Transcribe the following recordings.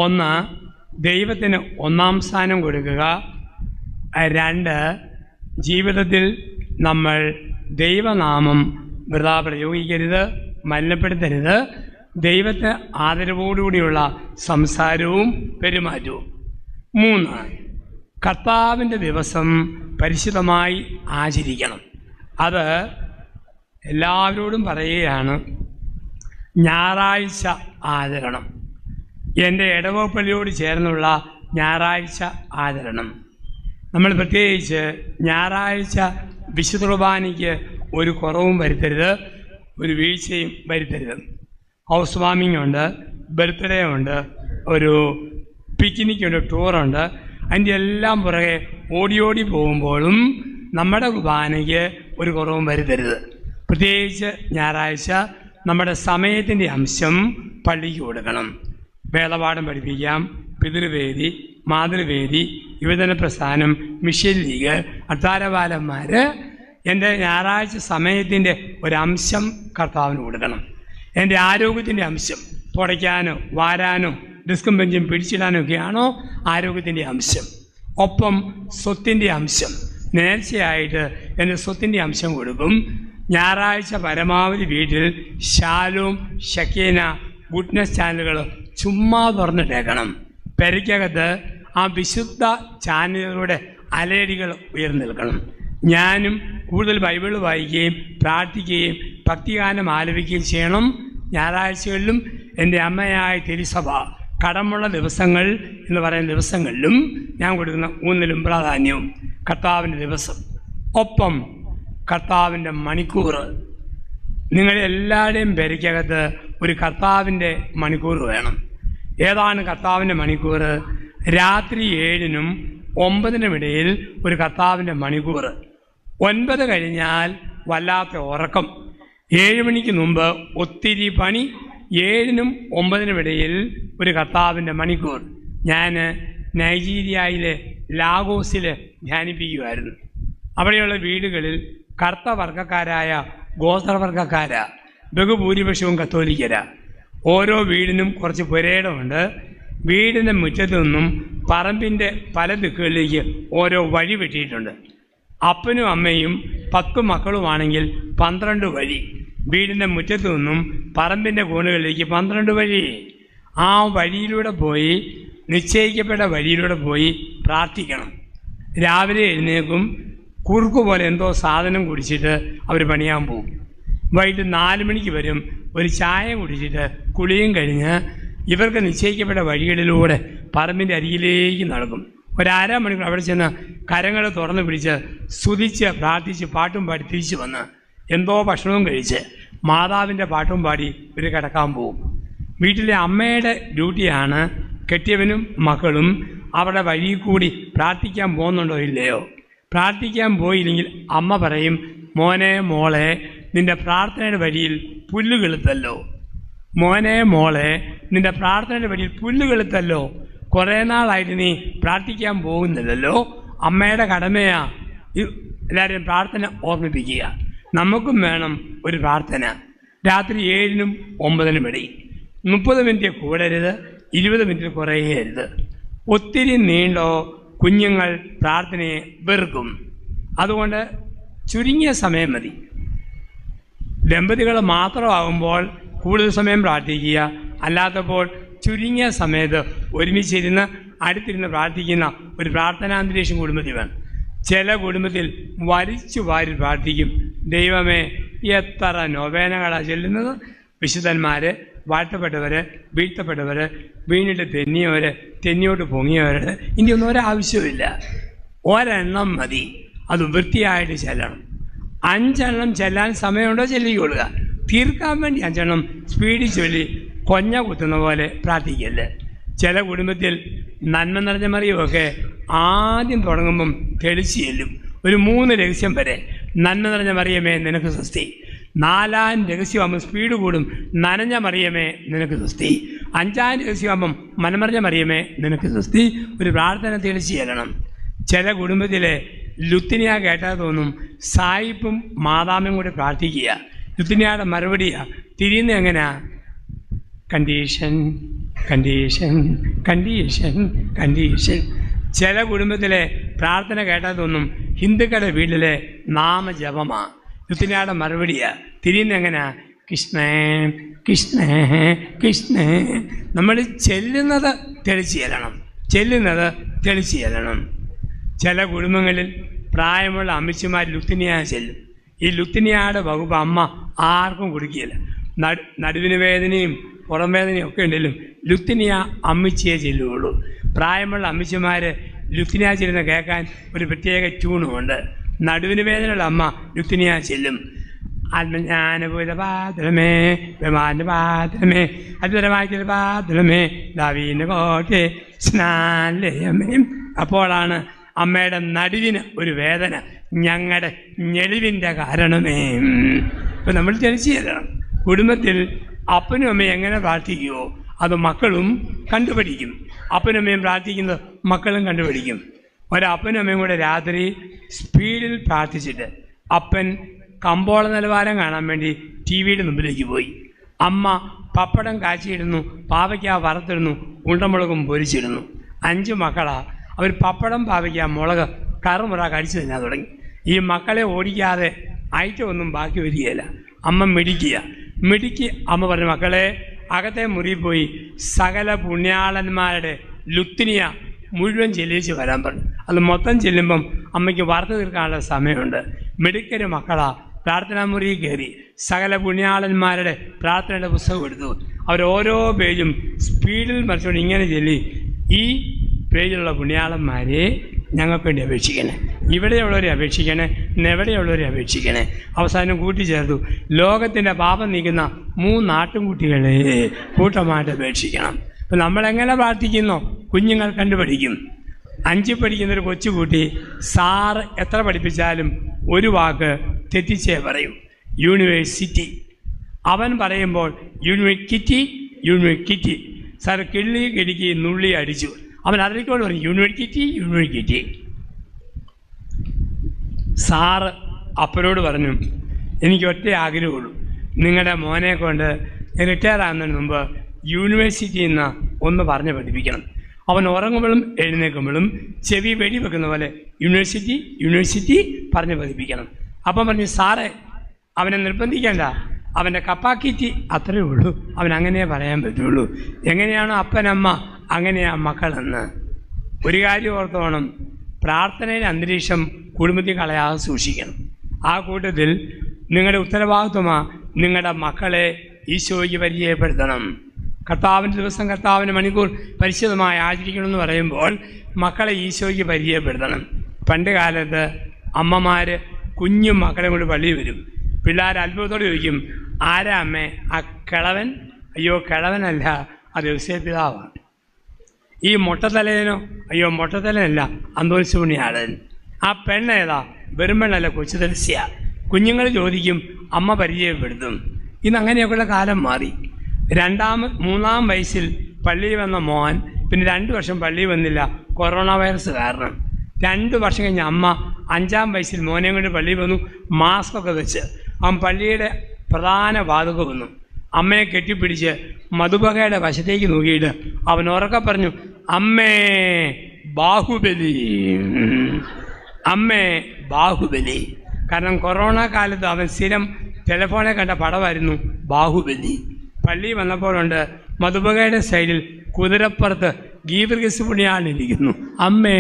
ഒന്ന്, ദൈവത്തിന് ഒന്നാം സ്ഥാനം കൊടുക്കുക. 2, ജീവിതത്തിൽ നമ്മൾ ദൈവനാമം വൃഥാ പ്രയോഗിക്കരുത്, മലിനപ്പെടുത്തരുത്. ദൈവത്തെ ആദരവോടുകൂടിയുള്ള സംസാരവും പെരുമാറ്റവും. 3, കർത്താവിൻ്റെ ദിവസം പരിശുദ്ധമായി ആചരിക്കണം. അത് എല്ലാവരോടും പറയുകയാണ്, ഞായറാഴ്ച ആചരണം. എൻ്റെ ഇടവപ്പള്ളിയോട് ചേർന്നുള്ള ഞായറാഴ്ച ആചരണം. നമ്മൾ പ്രത്യേകിച്ച് ഞായറാഴ്ച വിശുദ്ധ കുർബാനയ്ക്ക് ഒരു കുറവും വരുത്തരുത്, ഒരു വീഴ്ചയും വരുത്തരുത്. ഹൗസ് വാമിംഗ് ഉണ്ട്, ബർത്ത്ഡേ ഉണ്ട്, ഒരു പിക്നിക്കുണ്ട്, ടൂറുണ്ട്. അതിൻ്റെ എല്ലാം പുറകെ ഓടി പോകുമ്പോഴും നമ്മുടെ കുർബാനയ്ക്ക് ഒരു കുറവും വരുത്തരുത്. പ്രത്യേകിച്ച് ഞായറാഴ്ച നമ്മുടെ സമയത്തിൻ്റെ അംശം പള്ളിക്ക് കൊടുക്കണം. വേദപാഠം പഠിപ്പിക്കാം, പിതൃവേദി, മാതൃവേദി, യുവജന പ്രസ്ഥാനം, മിഷൻ ലീഗ്, അത്താരപാലന്മാർ എൻ്റെ ഞായറാഴ്ച സമയത്തിൻ്റെ ഒരംശം കർത്താവിന് കൊടുക്കണം. എൻ്റെ ആരോഗ്യത്തിൻ്റെ അംശം തുടയ്ക്കാനോ വാരാനോ ഡിസ്കും ബെഞ്ചും പിടിച്ചിടാനോ ഒക്കെയാണോ ആരോഗ്യത്തിൻ്റെ അംശം. ഒപ്പം സ്വത്തിൻ്റെ അംശം നേർച്ചയായിട്ട് എൻ്റെ സ്വത്തിൻ്റെ അംശം കൊടുക്കും. ഞായറാഴ്ച പരമാവധി വീട്ടിൽ ശാലോം, ഷക്കീന, ഗുഡ്നസ് ചാനലുകൾ ചുമ്മാ തുറന്നിട്ടേക്കണം. പെരയ്ക്കകത്ത് ആ വിശുദ്ധ ചാനലുകളുടെ അലയടികൾ ഉയർന്നു നിൽക്കണം. ഞാനും കൂടുതൽ ബൈബിൾ വായിക്കുകയും പ്രാർത്ഥിക്കുകയും ഭക്തിഗാനം ആലപിക്കുകയും ചെയ്യണം. ഞായറാഴ്ചകളിലും എൻ്റെ അമ്മയായ തിരുസഭ കടമുള്ള ദിവസങ്ങൾ എന്ന് പറയുന്ന ദിവസങ്ങളിലും ഞാൻ കൊടുക്കുന്ന ഊന്നലും പ്രാധാന്യവും കർത്താവിൻ്റെ ദിവസം. ഒപ്പം കർത്താവിൻ്റെ മണിക്കൂർ. നിങ്ങളുടെ എല്ലാവരുടെയും പെരയ്ക്കകത്ത് ഒരു കർത്താവിൻ്റെ മണിക്കൂർ വേണം. ഏതാണ് കർത്താവിൻ്റെ മണിക്കൂർ? രാത്രി 7-നും 9-നും ഇടയിൽ ഒരു കർത്താവിൻ്റെ മണിക്കൂർ. 9 കഴിഞ്ഞാൽ വല്ലാത്ത ഉറക്കം. 7 മണിക്ക് മുമ്പ് ഒത്തിരി പണി. 7-നും 9-നും ഇടയിൽ ഒരു കർത്താവിൻ്റെ മണിക്കൂർ. ഞാൻ നൈജീരിയയിലെ ലാഗോസിൽ ധ്യാനിപ്പിക്കുമായിരുന്നു. അവിടെയുള്ള വീടുകളിൽ കറുത്ത വർഗ്ഗക്കാരായ ഗോത്രവർഗ്ഗക്കാരാ, ബഹുഭൂരിപക്ഷവും കത്തോലിക്കരാ. ഓരോ വീടിനും കുറച്ച് പുരയിടമുണ്ട്. വീടിൻ്റെ മുറ്റത്തു നിന്നും പറമ്പിൻ്റെ പല ദിക്കുകളിലേക്ക് ഓരോ വഴി വെട്ടിയിട്ടുണ്ട്. അപ്പനും അമ്മയും 10 മക്കളുമാണെങ്കിൽ 12 വഴി. വീടിൻ്റെ മുറ്റത്തു നിന്നും പറമ്പിൻ്റെ കോണുകളിലേക്ക് 12 വഴി. ആ വഴിയിലൂടെ പോയി, നിശ്ചയിക്കപ്പെട്ട വഴിയിലൂടെ പോയി പ്രാർത്ഥിക്കണം. രാവിലെ എഴുന്നേക്കും, കുറുക്ക് പോലെ എന്തോ സാധനം കുടിച്ചിട്ട് അവർ പണിയാൻ പോകും. വൈകിട്ട് 4 മണിക്ക് വരും, ഒരു ചായ കുടിച്ചിട്ട് കുളിയും കഴിഞ്ഞ് ഇവർക്ക് നിശ്ചയിക്കപ്പെട്ട വഴികളിലൂടെ പറമ്പിൻ്റെ അരികിലേക്ക് നടക്കും. ഒരു 1/2 മണിക്കൂർ അവിടെ ചെന്ന് കരങ്ങൾ തുറന്ന് പിടിച്ച് സ്തുതിച്ച് പ്രാർത്ഥിച്ച് പാട്ടും പാടി തിരിച്ചു വന്ന് എന്തോ ഭക്ഷണവും കഴിച്ച് മാതാവിൻ്റെ പാട്ടും പാടി ഇവർ കിടക്കാൻ പോകും. വീട്ടിലെ അമ്മയുടെ ഡ്യൂട്ടിയാണ് കെട്ടിയവനും മക്കളും അവരുടെ വഴിയിൽ കൂടി പ്രാർത്ഥിക്കാൻ പോകുന്നുണ്ടോ ഇല്ലയോ. പ്രാർത്ഥിക്കാൻ പോയില്ലെങ്കിൽ അമ്മ പറയും, മോനെ മോളെ നിൻ്റെ പ്രാർത്ഥനയുടെ വഴിയിൽ പുല്ലുകെളുത്തല്ലോ, മോനെ മോളെ നിൻ്റെ പ്രാർത്ഥനയുടെ വഴിയിൽ പുല്ലുകെളുത്തല്ലോ, കുറേ നാളായിട്ട് നീ പ്രാർത്ഥിക്കാൻ പോകുന്നില്ലല്ലോ. അമ്മയുടെ കടമയാ എല്ലാവരെയും പ്രാർത്ഥന ഓർമ്മിപ്പിക്കുക. നമുക്കും വേണം ഒരു പ്രാർത്ഥന. രാത്രി 7-നും 9-നും ഇടയിൽ 30 മിനിറ്റ് കൂടരുത്, 20 മിനിറ്റ് കുറയരുത്. ഒത്തിരി നീണ്ടോ കുഞ്ഞുങ്ങൾ പ്രാർത്ഥനയെ വെറുക്കും. അതുകൊണ്ട് ചുരുങ്ങിയ സമയം മതി. ദമ്പതികൾ മാത്രമാകുമ്പോൾ കൂടുതൽ സമയം പ്രാർത്ഥിക്കുക. അല്ലാത്തപ്പോൾ ചുരുങ്ങിയ സമയത്ത് ഒരുമിച്ചിരുന്ന് അടുത്തിരുന്ന് പ്രാർത്ഥിക്കുന്ന ഒരു പ്രാർത്ഥനാന്തരീക്ഷം കുടുംബത്തിൽ വേണം. ചില കുടുംബത്തിൽ വലിച്ചു വാരി പ്രാർത്ഥിക്കും. ദൈവമേ, എത്ര നൊവേനകളാണ് ചെല്ലുന്നത്. വിശുദ്ധന്മാർ, വാഴ്ത്തപ്പെട്ടവർ, വീഴ്ത്തപ്പെട്ടവർ, വീണിട്ട് തെന്നിയവർ, തെന്നിയോട്ട് പൊങ്ങിയവർ, ഇനിയൊന്നും ഒരാവശ്യമില്ല. ഒരെണ്ണം മതി, അത് വൃത്തിയായിട്ട് ചെല്ലണം. 5 എണ്ണം ചെല്ലാൻ സമയമുണ്ടോ ചെല്ലിക്കൊള്ളുക. തീർക്കാൻ വേണ്ടി 5 എണ്ണം സ്പീഡിൽ ചൊല്ലി കൊഞ്ഞ കുത്തുന്ന പോലെ പ്രാർത്ഥിക്കല്ലേ. ചില കുടുംബത്തിൽ നന്മ നിറഞ്ഞ മറിയുമൊക്കെ ആദ്യം തുടങ്ങുമ്പം തെളിച്ച് ചെല്ലും. ഒരു 3 രഹസ്യം വരെ നന്മ നിറഞ്ഞ മറിയമേ നിനക്ക് സ്വസ്തി. 4-ാം രഹസ്യമാകുമ്പം സ്പീഡ് കൂടും, നനഞ്ഞ മറിയമേ നിനക്ക് സ്വസ്തി. 5-ാം രഹസ്യമാകുമ്പം മനമറിഞ്ഞ മറിയമേ നിനക്ക് സ്വസ്തി. ഒരു പ്രാർത്ഥന തെളിച്ച് ചെല്ലണം. ചില കുടുംബത്തിലെ ലുത്തിനിയ കേട്ടാൽ തോന്നും സായിപ്പും മാതാമയും കൂടി പ്രാർത്ഥിക്കുക. ലുത്തിനിയയുടെ മറുപടിയാണ്. തിരിയുന്നത് എങ്ങനെയാ? Condition condition condition condition. ചില കുടുംബത്തിലെ പ്രാർത്ഥന കേട്ടതൊന്നും ഹിന്ദുക്കളുടെ വീട്ടിലെ നാമജപമാണ്. ലുത്തിനിയുടെ മറുപടിയാ. തിരിയുന്നെങ്ങനെയാ? കൃഷ്ണേ കൃഷ്ണേ കൃഷ്ണേ. നമ്മൾ ചെല്ലുന്നത് തെളിച്ച് ചെല്ലണം, ചെല്ലുന്നത് തെളിച്ച് ചെല്ലണം. ചില കുടുംബങ്ങളിൽ പ്രായമുള്ള അമ്മച്ചിമാർ ലുത്തിനിയ ചെല്ലും. ഈ ലുത്തിനിയയുടെ വകുപ്പ് അമ്മ ആർക്കും കൊടുക്കുകയില്ല. നടുവിന് വേദനയും പുറം വേദനയും ഒക്കെ ഉണ്ടെങ്കിലും ലുത്തിനിയ അമ്മച്ചിയെ ചെല്ലുകയുള്ളൂ. പ്രായമുള്ള അമ്മച്ചിമാർ ലുത്തിനിയ ചെല്ലുന്ന കേൾക്കാൻ ഒരു പ്രത്യേക ട്യൂണുമുണ്ട്. നടുവിന് വേദനയുള്ള അമ്മ ലുത്തിനിയ ചെല്ലും. ആത്മജ്ഞാനപൂരപാത്രമേ വിമാനപാത്രമേ അദ്വരമാത്രപാത്രമേ ദാവീന്റെ കോട്ടെ സ്നാലയമേ. അപ്പോഴാണ് അമ്മയുടെ നടുവിന് ഒരു വേദന, ഞങ്ങളുടെ ഞെളിവിൻ്റെ കാരണമേ. ഇപ്പം നമ്മൾ തെളിച്ച് തരണം. കുടുംബത്തിൽ അപ്പനും അമ്മയും എങ്ങനെ പ്രാർത്ഥിക്കുമോ അത് മക്കളും കണ്ടുപിടിക്കും. അപ്പനും അമ്മയും പ്രാർത്ഥിക്കുന്നത് മക്കളും കണ്ടുപിടിക്കും. ഒരപ്പനും അമ്മയും കൂടെ രാത്രി സ്പീഡിൽ പ്രാർത്ഥിച്ചിട്ട് അപ്പൻ കമ്പോള നിലവാരം കാണാൻ വേണ്ടി ടി വിയുടെ മുമ്പിലേക്ക് പോയി. അമ്മ പപ്പടം കാച്ചിയിടുന്നു, പാവയ്ക്ക വറുത്തിടുന്നു, ഉണ്ടമുളകും പൊരിച്ചിടുന്നു. 5 മക്കളാ. അവർ പപ്പടം പാവയ്ക്ക മുളക് കറുമുറ കടിച്ചു തിന്നാൻ തുടങ്ങി. ഈ മക്കളെ ഓടിക്കാതെ ഐറ്റം ഒന്നും ബാക്കി വരികയില്ല. അമ്മ മിടിക്ക് അമ്മ പറഞ്ഞു, മക്കളെ അകത്തെ മുറിയിൽ പോയി സകല പുണ്യാളന്മാരുടെ ലുത്തിനിയ മുഴുവൻ ചെല്ലിച്ച് വരാൻ പറഞ്ഞു. അത് മൊത്തം ചെല്ലുമ്പം അമ്മയ്ക്ക് വറുത്ത് തീർക്കാനുള്ള സമയമുണ്ട്. മിടുക്കര് മക്കളാ പ്രാർത്ഥനാ മുറിയിൽ കയറി സകല പുണ്യാളന്മാരുടെ പ്രാർത്ഥനയുടെ പുസ്തകം എടുത്തു. അവരോരോ പേജും സ്പീഡിൽ മറിച്ചുകൊണ്ട് ഇങ്ങനെ ചൊല്ലി, ഈ പേജിലുള്ള പുണ്യാളന്മാരെ ഞങ്ങൾക്ക് വേണ്ടി അപേക്ഷിക്കണേ, ഇവിടെയുള്ളവരെ അപേക്ഷിക്കണേ, എവിടെയുള്ളവരെ അപേക്ഷിക്കണേ. അവസാനം കൂട്ടിച്ചേർത്തു, ലോകത്തിൻ്റെ പാപം നീക്കുന്ന 3 ആട്ടിൻകുട്ടികളെ കൂട്ടമായിട്ട് അപേക്ഷിക്കണം. അപ്പം നമ്മളെങ്ങനെ പ്രാർത്ഥിക്കുന്നോ കുഞ്ഞുങ്ങൾ കണ്ടുപഠിക്കും. 5 പഠിക്കുന്നൊരു കൊച്ചുകൂട്ടി സാറ് എത്ര പഠിപ്പിച്ചാലും ഒരു വാക്ക് തെറ്റിച്ചേ പറയും. യൂണിവേഴ്സിറ്റി. അവൻ പറയുമ്പോൾ യൂണിവേഴ്സിറ്റി. സാർ കിടുക്കി നുള്ളി അടിച്ചു. അവൻ അതിലേക്കോട് പറഞ്ഞു യൂണിവേഴ്സിറ്റി. സാറ് അപ്പനോട് പറഞ്ഞു, എനിക്ക് ഒറ്റ ആഗ്രഹമുള്ളൂ, നിങ്ങളുടെ മോനെ കൊണ്ട് റിട്ടയർ ആകുന്നതിന് മുമ്പ് യൂണിവേഴ്സിറ്റിയിൽ നിന്ന് ഒന്ന് പറഞ്ഞ് പഠിപ്പിക്കണം. അവൻ ഉറങ്ങുമ്പോഴും എഴുന്നേൽക്കുമ്പോഴും ചെവി വെടി വെക്കുന്ന പോലെ യൂണിവേഴ്സിറ്റി പറഞ്ഞ് പഠിപ്പിക്കണം. അപ്പം പറഞ്ഞു, സാറേ അവനെ നിർബന്ധിക്കേണ്ട, അവൻ്റെ കപ്പാക്കിറ്റി അത്രയേ ഉള്ളൂ, അവനങ്ങനെ പറയാൻ പറ്റുള്ളൂ. എങ്ങനെയാണോ അപ്പനമ്മ അങ്ങനെയാ മക്കളെന്ന്. ഒരു കാര്യം ഓർത്തോണം, പ്രാർത്ഥനയുടെ അന്തരീക്ഷം കുടുംബത്തിൽ കളയാതെ സൂക്ഷിക്കണം. ആ കൂട്ടത്തിൽ നിങ്ങളുടെ ഉത്തരവാദിത്വമാണ് നിങ്ങളുടെ മക്കളെ ഈശോയ്ക്ക് പരിചയപ്പെടുത്തണം. കർത്താവിൻ്റെ ദിവസം, കർത്താവിൻ്റെ മണിക്കൂർ പരിശുദ്ധമായി ആചരിക്കണമെന്ന് പറയുമ്പോൾ മക്കളെ ഈശോയ്ക്ക് പരിചയപ്പെടുത്തണം. പണ്ട് കാലത്ത് അമ്മമാർ കുഞ്ഞു മക്കളെ കൊണ്ട് പള്ളിയിൽ വരും. പിള്ളേർ അത്ഭുതത്തോടെ ചോദിക്കും, ആരാ അമ്മേ? ആ കിളവൻ? അയ്യോ കിളവനല്ല, അത് യോസേപ്പിതാവാണ്. ഈ മൊട്ടത്തലേനോ? അയ്യോ മൊട്ടത്തലനല്ല, അന്തോണിസ് പുണ്യാളൻ. ആ പെണ്ണേതാ? വെറും പെണ്ണല്ല, കൊച്ചു തരസ്യ. കുഞ്ഞുങ്ങൾ ചോദിക്കും, അമ്മ പരിചയപ്പെടുത്തും. ഇന്ന് അങ്ങനെയൊക്കെയുള്ള കാലം മാറി. 3-ാം വയസ്സിൽ പള്ളിയിൽ വന്ന മോൻ പിന്നെ 2 വർഷം പള്ളിയിൽ വന്നില്ല, കൊറോണ വൈറസ് കാരണം. 2 വർഷം കഴിഞ്ഞ് അമ്മ 5-ാം വയസ്സിൽ മോനെ കൊണ്ട് പള്ളിയിൽ വന്നു, മാസ്കൊക്കെ വെച്ച്. അവൻ പള്ളിയുടെ പ്രധാന വാതുക വന്നു. അമ്മയെ കെട്ടിപ്പിടിച്ച് മധുബകയുടെ വശത്തേക്ക് നോക്കിയിട്ട് അവൻ ഉറക്കെ പറഞ്ഞു, അമ്മേ ബാഹുബലി, അമ്മേ ബാഹുബലി. കാരണം കൊറോണ കാലത്ത് അവൻ സ്ഥിരം ടെലിഫോണിൽ കണ്ട പടമായിരുന്നു ബാഹുബലി. പള്ളി വന്നപ്പോഴുണ്ട് മധുബകയുടെ സൈഡിൽ കുതിരപ്പുറത്ത് ഗീവർഗീസ് പുണ്യാളിരിക്കുന്നു, അമ്മേ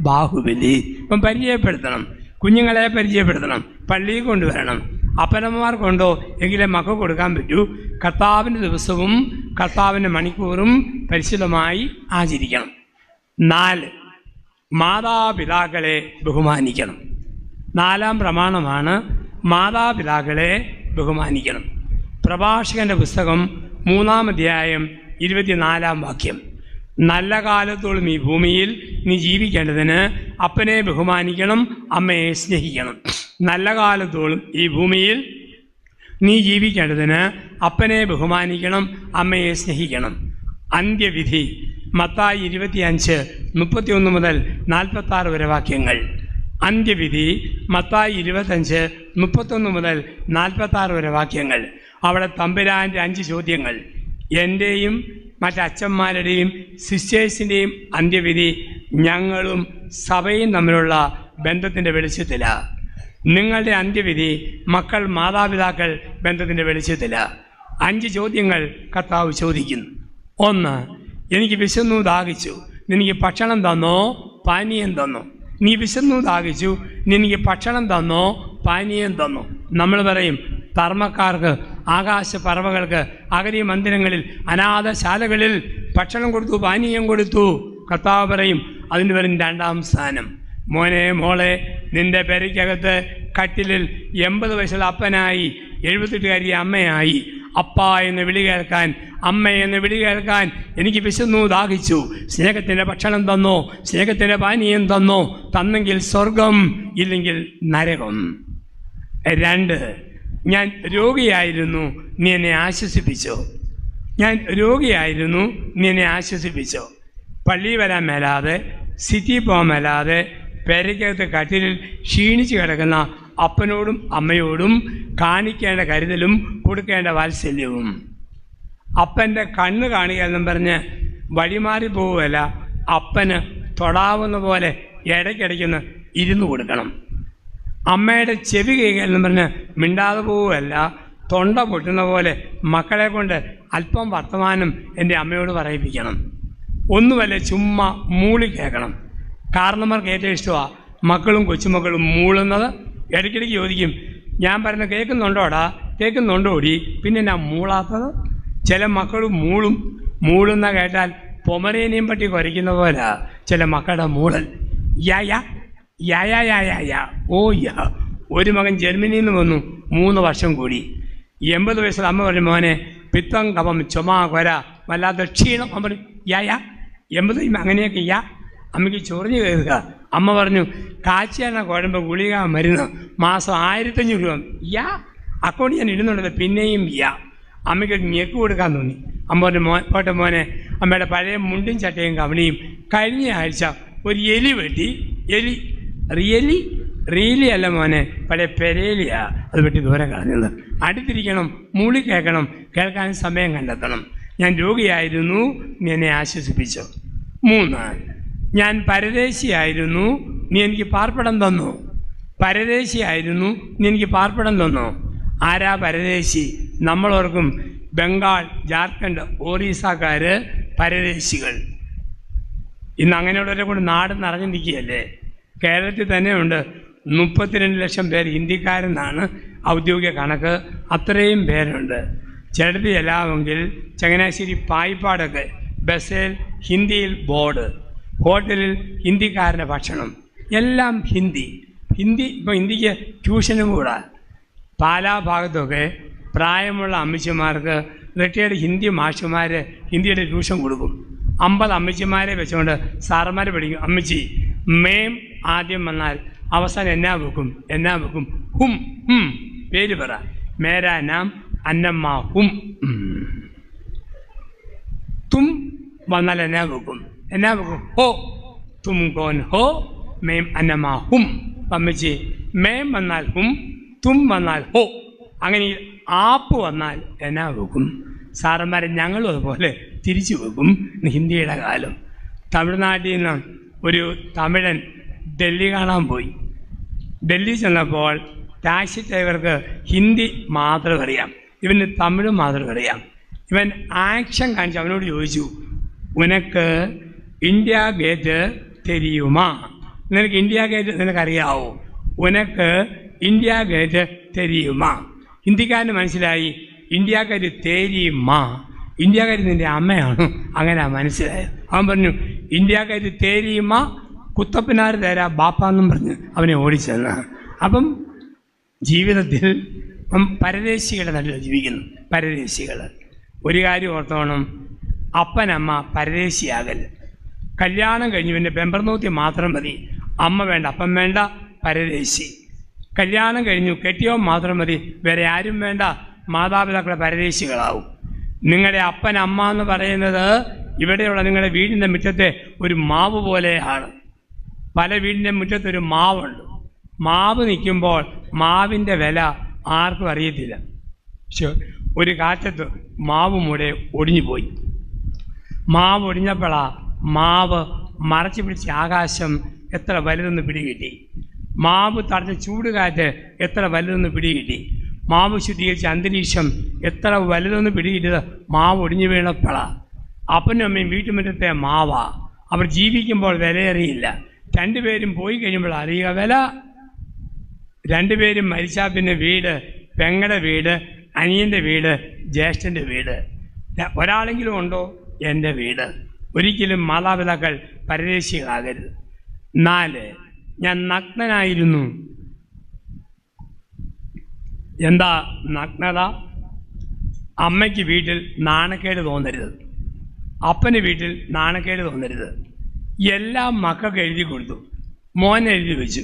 ബാഹുബലി. ഇപ്പം പരിചയപ്പെടുത്തണം, കുഞ്ഞുങ്ങളെ പരിചയപ്പെടുത്തണം, പള്ളിയിൽ കൊണ്ടുവരണം. അപ്പനമ്മമാർക്കുണ്ടോ എങ്കിലേ മക്കൾക്ക് കൊടുക്കാൻ പറ്റൂ. കർത്താവിൻ്റെ ദിവസവും കർത്താവിൻ്റെ മണിക്കൂറും പരിശുദ്ധമായി ആചരിക്കണം. 4, മാതാപിതാക്കളെ ബഹുമാനിക്കണം. 4-ാം പ്രമാണമാണ് മാതാപിതാക്കളെ ബഹുമാനിക്കണം. പ്രഭാഷകൻ്റെ പുസ്തകം 3-ാം അധ്യായം 24-ാം വാക്യം, നല്ല കാലത്തോളം ഈ ഭൂമിയിൽ നീ ജീവിക്കേണ്ടതിന് അപ്പനെ ബഹുമാനിക്കണം, അമ്മയെ സ്നേഹിക്കണം. നല്ല കാലത്തോളം ഈ ഭൂമിയിൽ നീ ജീവിക്കേണ്ടതിന് അപ്പനെ ബഹുമാനിക്കണം, അമ്മയെ സ്നേഹിക്കണം. അന്ത്യവിധി മത്തായി 25:31 മുതൽ 46 വരെ വാക്യങ്ങൾ. അന്ത്യവിധി മത്തായി 25:31 മുതൽ 46 വരെ വാക്യങ്ങൾ. അവിടെ തമ്പുരാൻ്റെ 5 ചോദ്യങ്ങൾ. എൻ്റെയും മറ്റച്ഛന്മാരുടെയും സിസ്റ്റേഴ്സിൻ്റെയും അന്ത്യവിധി ഞങ്ങളും സഭയും തമ്മിലുള്ള ബന്ധത്തിൻ്റെ വെളിച്ചത്തിലാണ്. നിങ്ങളുടെ അന്ത്യവിധി മക്കൾ മാതാപിതാക്കൾ ബന്ധത്തിൻ്റെ വെളിച്ചത്തിലാണ്. 5 ചോദ്യങ്ങൾ കർത്താവ് ചോദിക്കുന്നു. 1, എനിക്ക് വിശന്നു ദാഹിച്ചു, നിനക്ക് ഭക്ഷണം തന്നോ പാനീയം തന്നോ? നീ വിശന്നു ദാഹിച്ചു, നിനക്ക് ഭക്ഷണം തന്നോ പാനീയം തന്നോ? നമ്മൾ പറയും ധർമ്മക്കാർക്ക്, ആകാശ പറവകൾക്ക്, അഗതി മന്ദിരങ്ങളിൽ, അനാഥശാലകളിൽ ഭക്ഷണം കൊടുത്തു, പാനീയം കൊടുത്തു. കർത്താവ് പറയും അതിന് വരും 2ാം സ്ഥാനം. മോനെ മോളെ, നിൻ്റെ പെരയ്ക്കകത്ത് കട്ടിലിൽ 80 വയസ്സുള്ള അപ്പനായി 78കാരി അമ്മയായി അപ്പ എന്ന് വിളി കേൾക്കാൻ, അമ്മ എന്ന് വിളി കേൾക്കാൻ എനിക്ക് വിശന്നു ദാഹിച്ചു. സ്നേഹത്തിൻ്റെ ഭക്ഷണം തന്നോ, സ്നേഹത്തിൻ്റെ പാനീയം തന്നോ? തന്നെങ്കിൽ സ്വർഗം, ഇല്ലെങ്കിൽ നരകം. 2, ഞാൻ രോഗിയായിരുന്നു, നീ എന്നെ ആശ്വസിപ്പിച്ചോ? ഞാൻ രോഗിയായിരുന്നു, നീ എന്നെ ആശ്വസിപ്പിച്ചോ? പള്ളി വരാൻ മേലാതെ, സിറ്റി പോകാൻ മേലാതെ, പെരയ്ക്കകത്ത് കട്ടിലിൽ ക്ഷീണിച്ച് കിടക്കുന്ന അപ്പനോടും അമ്മയോടും കാണിക്കേണ്ട കരുതലും കൊടുക്കേണ്ട വാത്സല്യവും. അപ്പൻ്റെ കണ്ണ് കാണുക എന്നും പറഞ്ഞ് വഴിമാറി പോവുകയല്ല, അപ്പന് തൊടാവുന്ന പോലെ ഇടയ്ക്കിടയ്ക്കൊന്ന് ഇരുന്ന് കൊടുക്കണം. അമ്മയുടെ ചെവി കേൾക്കുക എന്നും പറഞ്ഞ് മിണ്ടാതെ പോവുകയല്ല, തൊണ്ട പൊട്ടുന്ന പോലെ മക്കളെ കൊണ്ട് അല്പം വർത്തമാനം എൻ്റെ അമ്മയോട് പറയിപ്പിക്കണം. ഒന്നുമല്ല, ചുമ്മാ മൂളി കേൾക്കണം. കാരണന്മാർക്ക് ഏറ്റവും ഇഷ്ടമാണ് മക്കളും കൊച്ചുമക്കളും മൂളുന്നത്. ഇടയ്ക്കിടയ്ക്ക് ചോദിക്കും, ഞാൻ പറയുന്നത് കേൾക്കുന്നുണ്ടോടാ, കേൾക്കുന്നുണ്ടോടി, പിന്നെ ഞാൻ മൂളാത്തത്? ചില മക്കൾ മൂളുന്ന കേട്ടാൽ പൊമറേനിയം പട്ടി കുരയ്ക്കുന്ന പോലെ ചില മക്കളുടെ മൂളൽ. യാ യാ യാ യാ യാ യാ യാ ഓ യാ. ഒരു മകൻ ജർമ്മനിയിൽ നിന്ന് വന്നു, 3 വർഷം കൂടി. 80 വയസ്സുള്ള അമ്മ പറഞ്ഞു, മോനെ പിത്തം കഫം ചുമ കൊര വല്ലാത്ത ക്ഷീണം. അമ്മ പറഞ്ഞു യാ യാ. 80 അങ്ങനെയൊക്കെ യാ. അമ്മയ്ക്ക് ചൊറിഞ്ഞ് കയറുക. അമ്മ പറഞ്ഞു, കാച്ചിയെണ്ണ കുഴമ്പ് ഗുളിക മരുന്ന് മാസം 1500 രൂപ. യാ. അക്കൗണ്ട് ഞാൻ ഇടുന്നുണ്ടത്, പിന്നെയും യാ. അമ്മയ്ക്ക് ഞെക്ക് കൊടുക്കാൻ തോന്നി. അമ്മ പറഞ്ഞു, പോട്ടെ മോനെ, അമ്മയുടെ പഴയ മുണ്ടും ചട്ടയും കവണിയും കഴിഞ്ഞ ആഴ്ച ഒരു എലി വെട്ടി. എലി റിയലി അല്ല മോനെ, പഴയ പെരേലിയാ, അത് വെട്ടി ദൂരെ കളഞ്ഞത്. അടുത്തിരിക്കണം, മൂളി കേൾക്കണം, കേൾക്കാൻ സമയം കണ്ടെത്തണം. ഞാൻ രോഗിയായിരുന്നു, നീ എന്നെ ആശ്വസിപ്പിച്ചു. 3, ഞാൻ പരദേശിയായിരുന്നു, നീ എനിക്ക് പാർപ്പിടം തന്നു. പരദേശിയായിരുന്നു, നീ എനിക്ക് പാർപ്പിടം തന്നു. ആരാ പരദേശി? നമ്മളോർക്കും ബംഗാൾ, ജാർഖണ്ഡ്, ഒറീസക്കാർ പരദേശികൾ. ഇന്ന് അങ്ങനെയുള്ളവരെ കൊണ്ട് നാട് നിറഞ്ഞു നിൽക്കുകയല്ലേ. കേരളത്തിൽ തന്നെയുണ്ട് 32 ലക്ഷം പേര് ഹിന്ദിക്കാരെന്നാണ് ഔദ്യോഗിക കണക്ക്. അത്രയും പേരുണ്ട്. ചിലടത്ത് ചെല്ലാമെങ്കിൽ ചങ്ങനാശ്ശേരി പായിപ്പാടൊക്കെ ബസ്സിൽ ഹിന്ദിയിൽ ബോർഡ്, ഹോട്ടലിൽ ഹിന്ദിക്കാരൻ്റെ ഭക്ഷണം, എല്ലാം ഹിന്ദി. ഇപ്പോൾ ഹിന്ദിക്ക് ട്യൂഷനും കൂടാ. പാലാ ഭാഗത്തൊക്കെ പ്രായമുള്ള അമ്മച്ചിമാർക്ക് റിട്ടയർഡ് ഹിന്ദി മാഷുമാർ ഹിന്ദിയുടെ ട്യൂഷൻ കൊടുക്കും. 50 അമ്മച്ചിമാരെ വെച്ചുകൊണ്ട് സാറന്മാർ പഠിക്കും. അമ്മച്ചി മേം ആദ്യം വന്നാൽ അവസാനം എന്നാ വെക്കും? ഹും. പേര് പറ. മേരാ നാം അന്നമ്മ ഹും. തും വന്നാൽ എന്നാ വെക്കും? ഹോ. തും കോൻ ഹോ? മേം അന്നമ്മ ഹും. അമ്മച്ചി മേം വന്നാൽ ഹും, തും വന്നാൽ ഹോ. അങ്ങനെ ആപ്പ് വന്നാൽ എന്നാ വെക്കും? സാറന്മാരെ ഞങ്ങളും അതുപോലെ തിരിച്ചു വെക്കും. ഹിന്ദിയുടെ കാലം. തമിഴ്നാട്ടിൽ നിന്ന് ഒരു തമിഴൻ ഡൽഹി കാണാൻ പോയി. ഡൽഹി ചെന്നപ്പോൾ ടാക്സി ഡ്രൈവർക്ക് ഹിന്ദി മാത്രം അറിയാം, ഇവന് തമിഴ് മാത്രം അറിയാം. ഇവൻ ആക്ഷൻ കാണിച്ച് അവനോട് ചോദിച്ചു, ഉനക്ക് ഇന്ത്യ ഗേറ്റ് തെരിയുമാ? നിനക്ക് ഇന്ത്യ ഗേറ്റ് നിനക്കറിയാവോ? ഉനക്ക് ഇന്ത്യ ഗേറ്റ് തെരിയുമാ? ഹിന്ദിക്കാരന് മനസ്സിലായി ഇന്ത്യ ഗേറ്റ് തേരിയുമാ, ഇന്ത്യ ഗേറ്റ് നിൻ്റെ അമ്മയാണ്. അങ്ങനെ മനസ്സിലായത്. അവൻ പറഞ്ഞു, ഇന്ത്യ ഗേറ്റ് തേരിയുമാ, കുത്തപ്പനാർ തേരാ ബാപ്പാന്നും പറഞ്ഞ് അവനെ ഓടിച്ചെന്ന്. അപ്പം ജീവിതത്തിൽ പരദേശികളുടെ നടുവിൽ ജീവിക്കുന്നു. പരദേശികൾ ഒരു കാര്യം ഓർത്തോണം, അപ്പനമ്മ പരദേശിയാകൽ. കല്യാണം കഴിഞ്ഞ് പിന്നെ പെമ്പർനൂത്തി മാത്രം മതി, അമ്മ വേണ്ട, അപ്പം വേണ്ട, പരദേശി. കല്യാണം കഴിഞ്ഞു, കെട്ടിയവൻ മാത്രം മതി, വേറെ ആരും വേണ്ട, മാതാപിതാക്കളെ പരദേശികളാവും. നിങ്ങളുടെ അപ്പൻ അമ്മ എന്ന് പറയുന്നത് ഇവിടെയുള്ള നിങ്ങളുടെ വീടിൻ്റെ മുറ്റത്തെ ഒരു മാവ് പോലെയാണ്. പല വീടിൻ്റെ മുറ്റത്തൊരു മാവുണ്ട്. മാവ് നിൽക്കുമ്പോൾ മാവിൻ്റെ വില ആർക്കും അറിയത്തില്ല. പക്ഷെ ഒരു കാറ്റത്ത് മാവ് മൂടെ ഒടിഞ്ഞു പോയി. മാവ് ഒടിഞ്ഞപ്പോഴാ മാവ് മറച്ചു പിടിച്ച ആകാശം എത്ര വലുതെന്ന് പിടികിട്ടി. മാവ് തടഞ്ഞ ചൂടുകാറ്റ് എത്ര വലുതെന്ന് പിടികിട്ടി. മാവ് ശുദ്ധീകരിച്ച അന്തരീക്ഷം എത്ര വലുതെന്ന് പിടികിട്ടിയത് മാവ് ഒടിഞ്ഞു വീണപ്പോഴാ. അപ്പനും അമ്മയും വീട്ടുമുറ്റത്തെ മാവാ. അവർ ജീവിക്കുമ്പോൾ വിലയറിയില്ല. രണ്ടുപേരും പോയി കഴിയുമ്പോൾ അറിയുക വില. രണ്ടുപേരും മരിച്ചാൽ പിന്നെ വീട്, പെങ്ങളുടെ വീട്, അനിയൻ്റെ വീട്, ജ്യേഷ്ഠൻ്റെ വീട്. ഒരാളെങ്കിലും ഉണ്ടോ? എൻ്റെ വീട്. ഒരിക്കലും മാതാപിതാക്കൾ പരദേശികളാകരുത്. 4, ഞാൻ നഗ്നനായിരുന്നു. എന്താ നഗ്നത? അമ്മയ്ക്ക് വീട്ടിൽ നാണക്കേട് തോന്നരുത്, അപ്പന് വീട്ടിൽ നാണക്കേട് തോന്നരുത്. എല്ലാം മക്കൾക്ക് എഴുതി കൊടുത്തു, മോൻ എഴുതി വെച്ചു.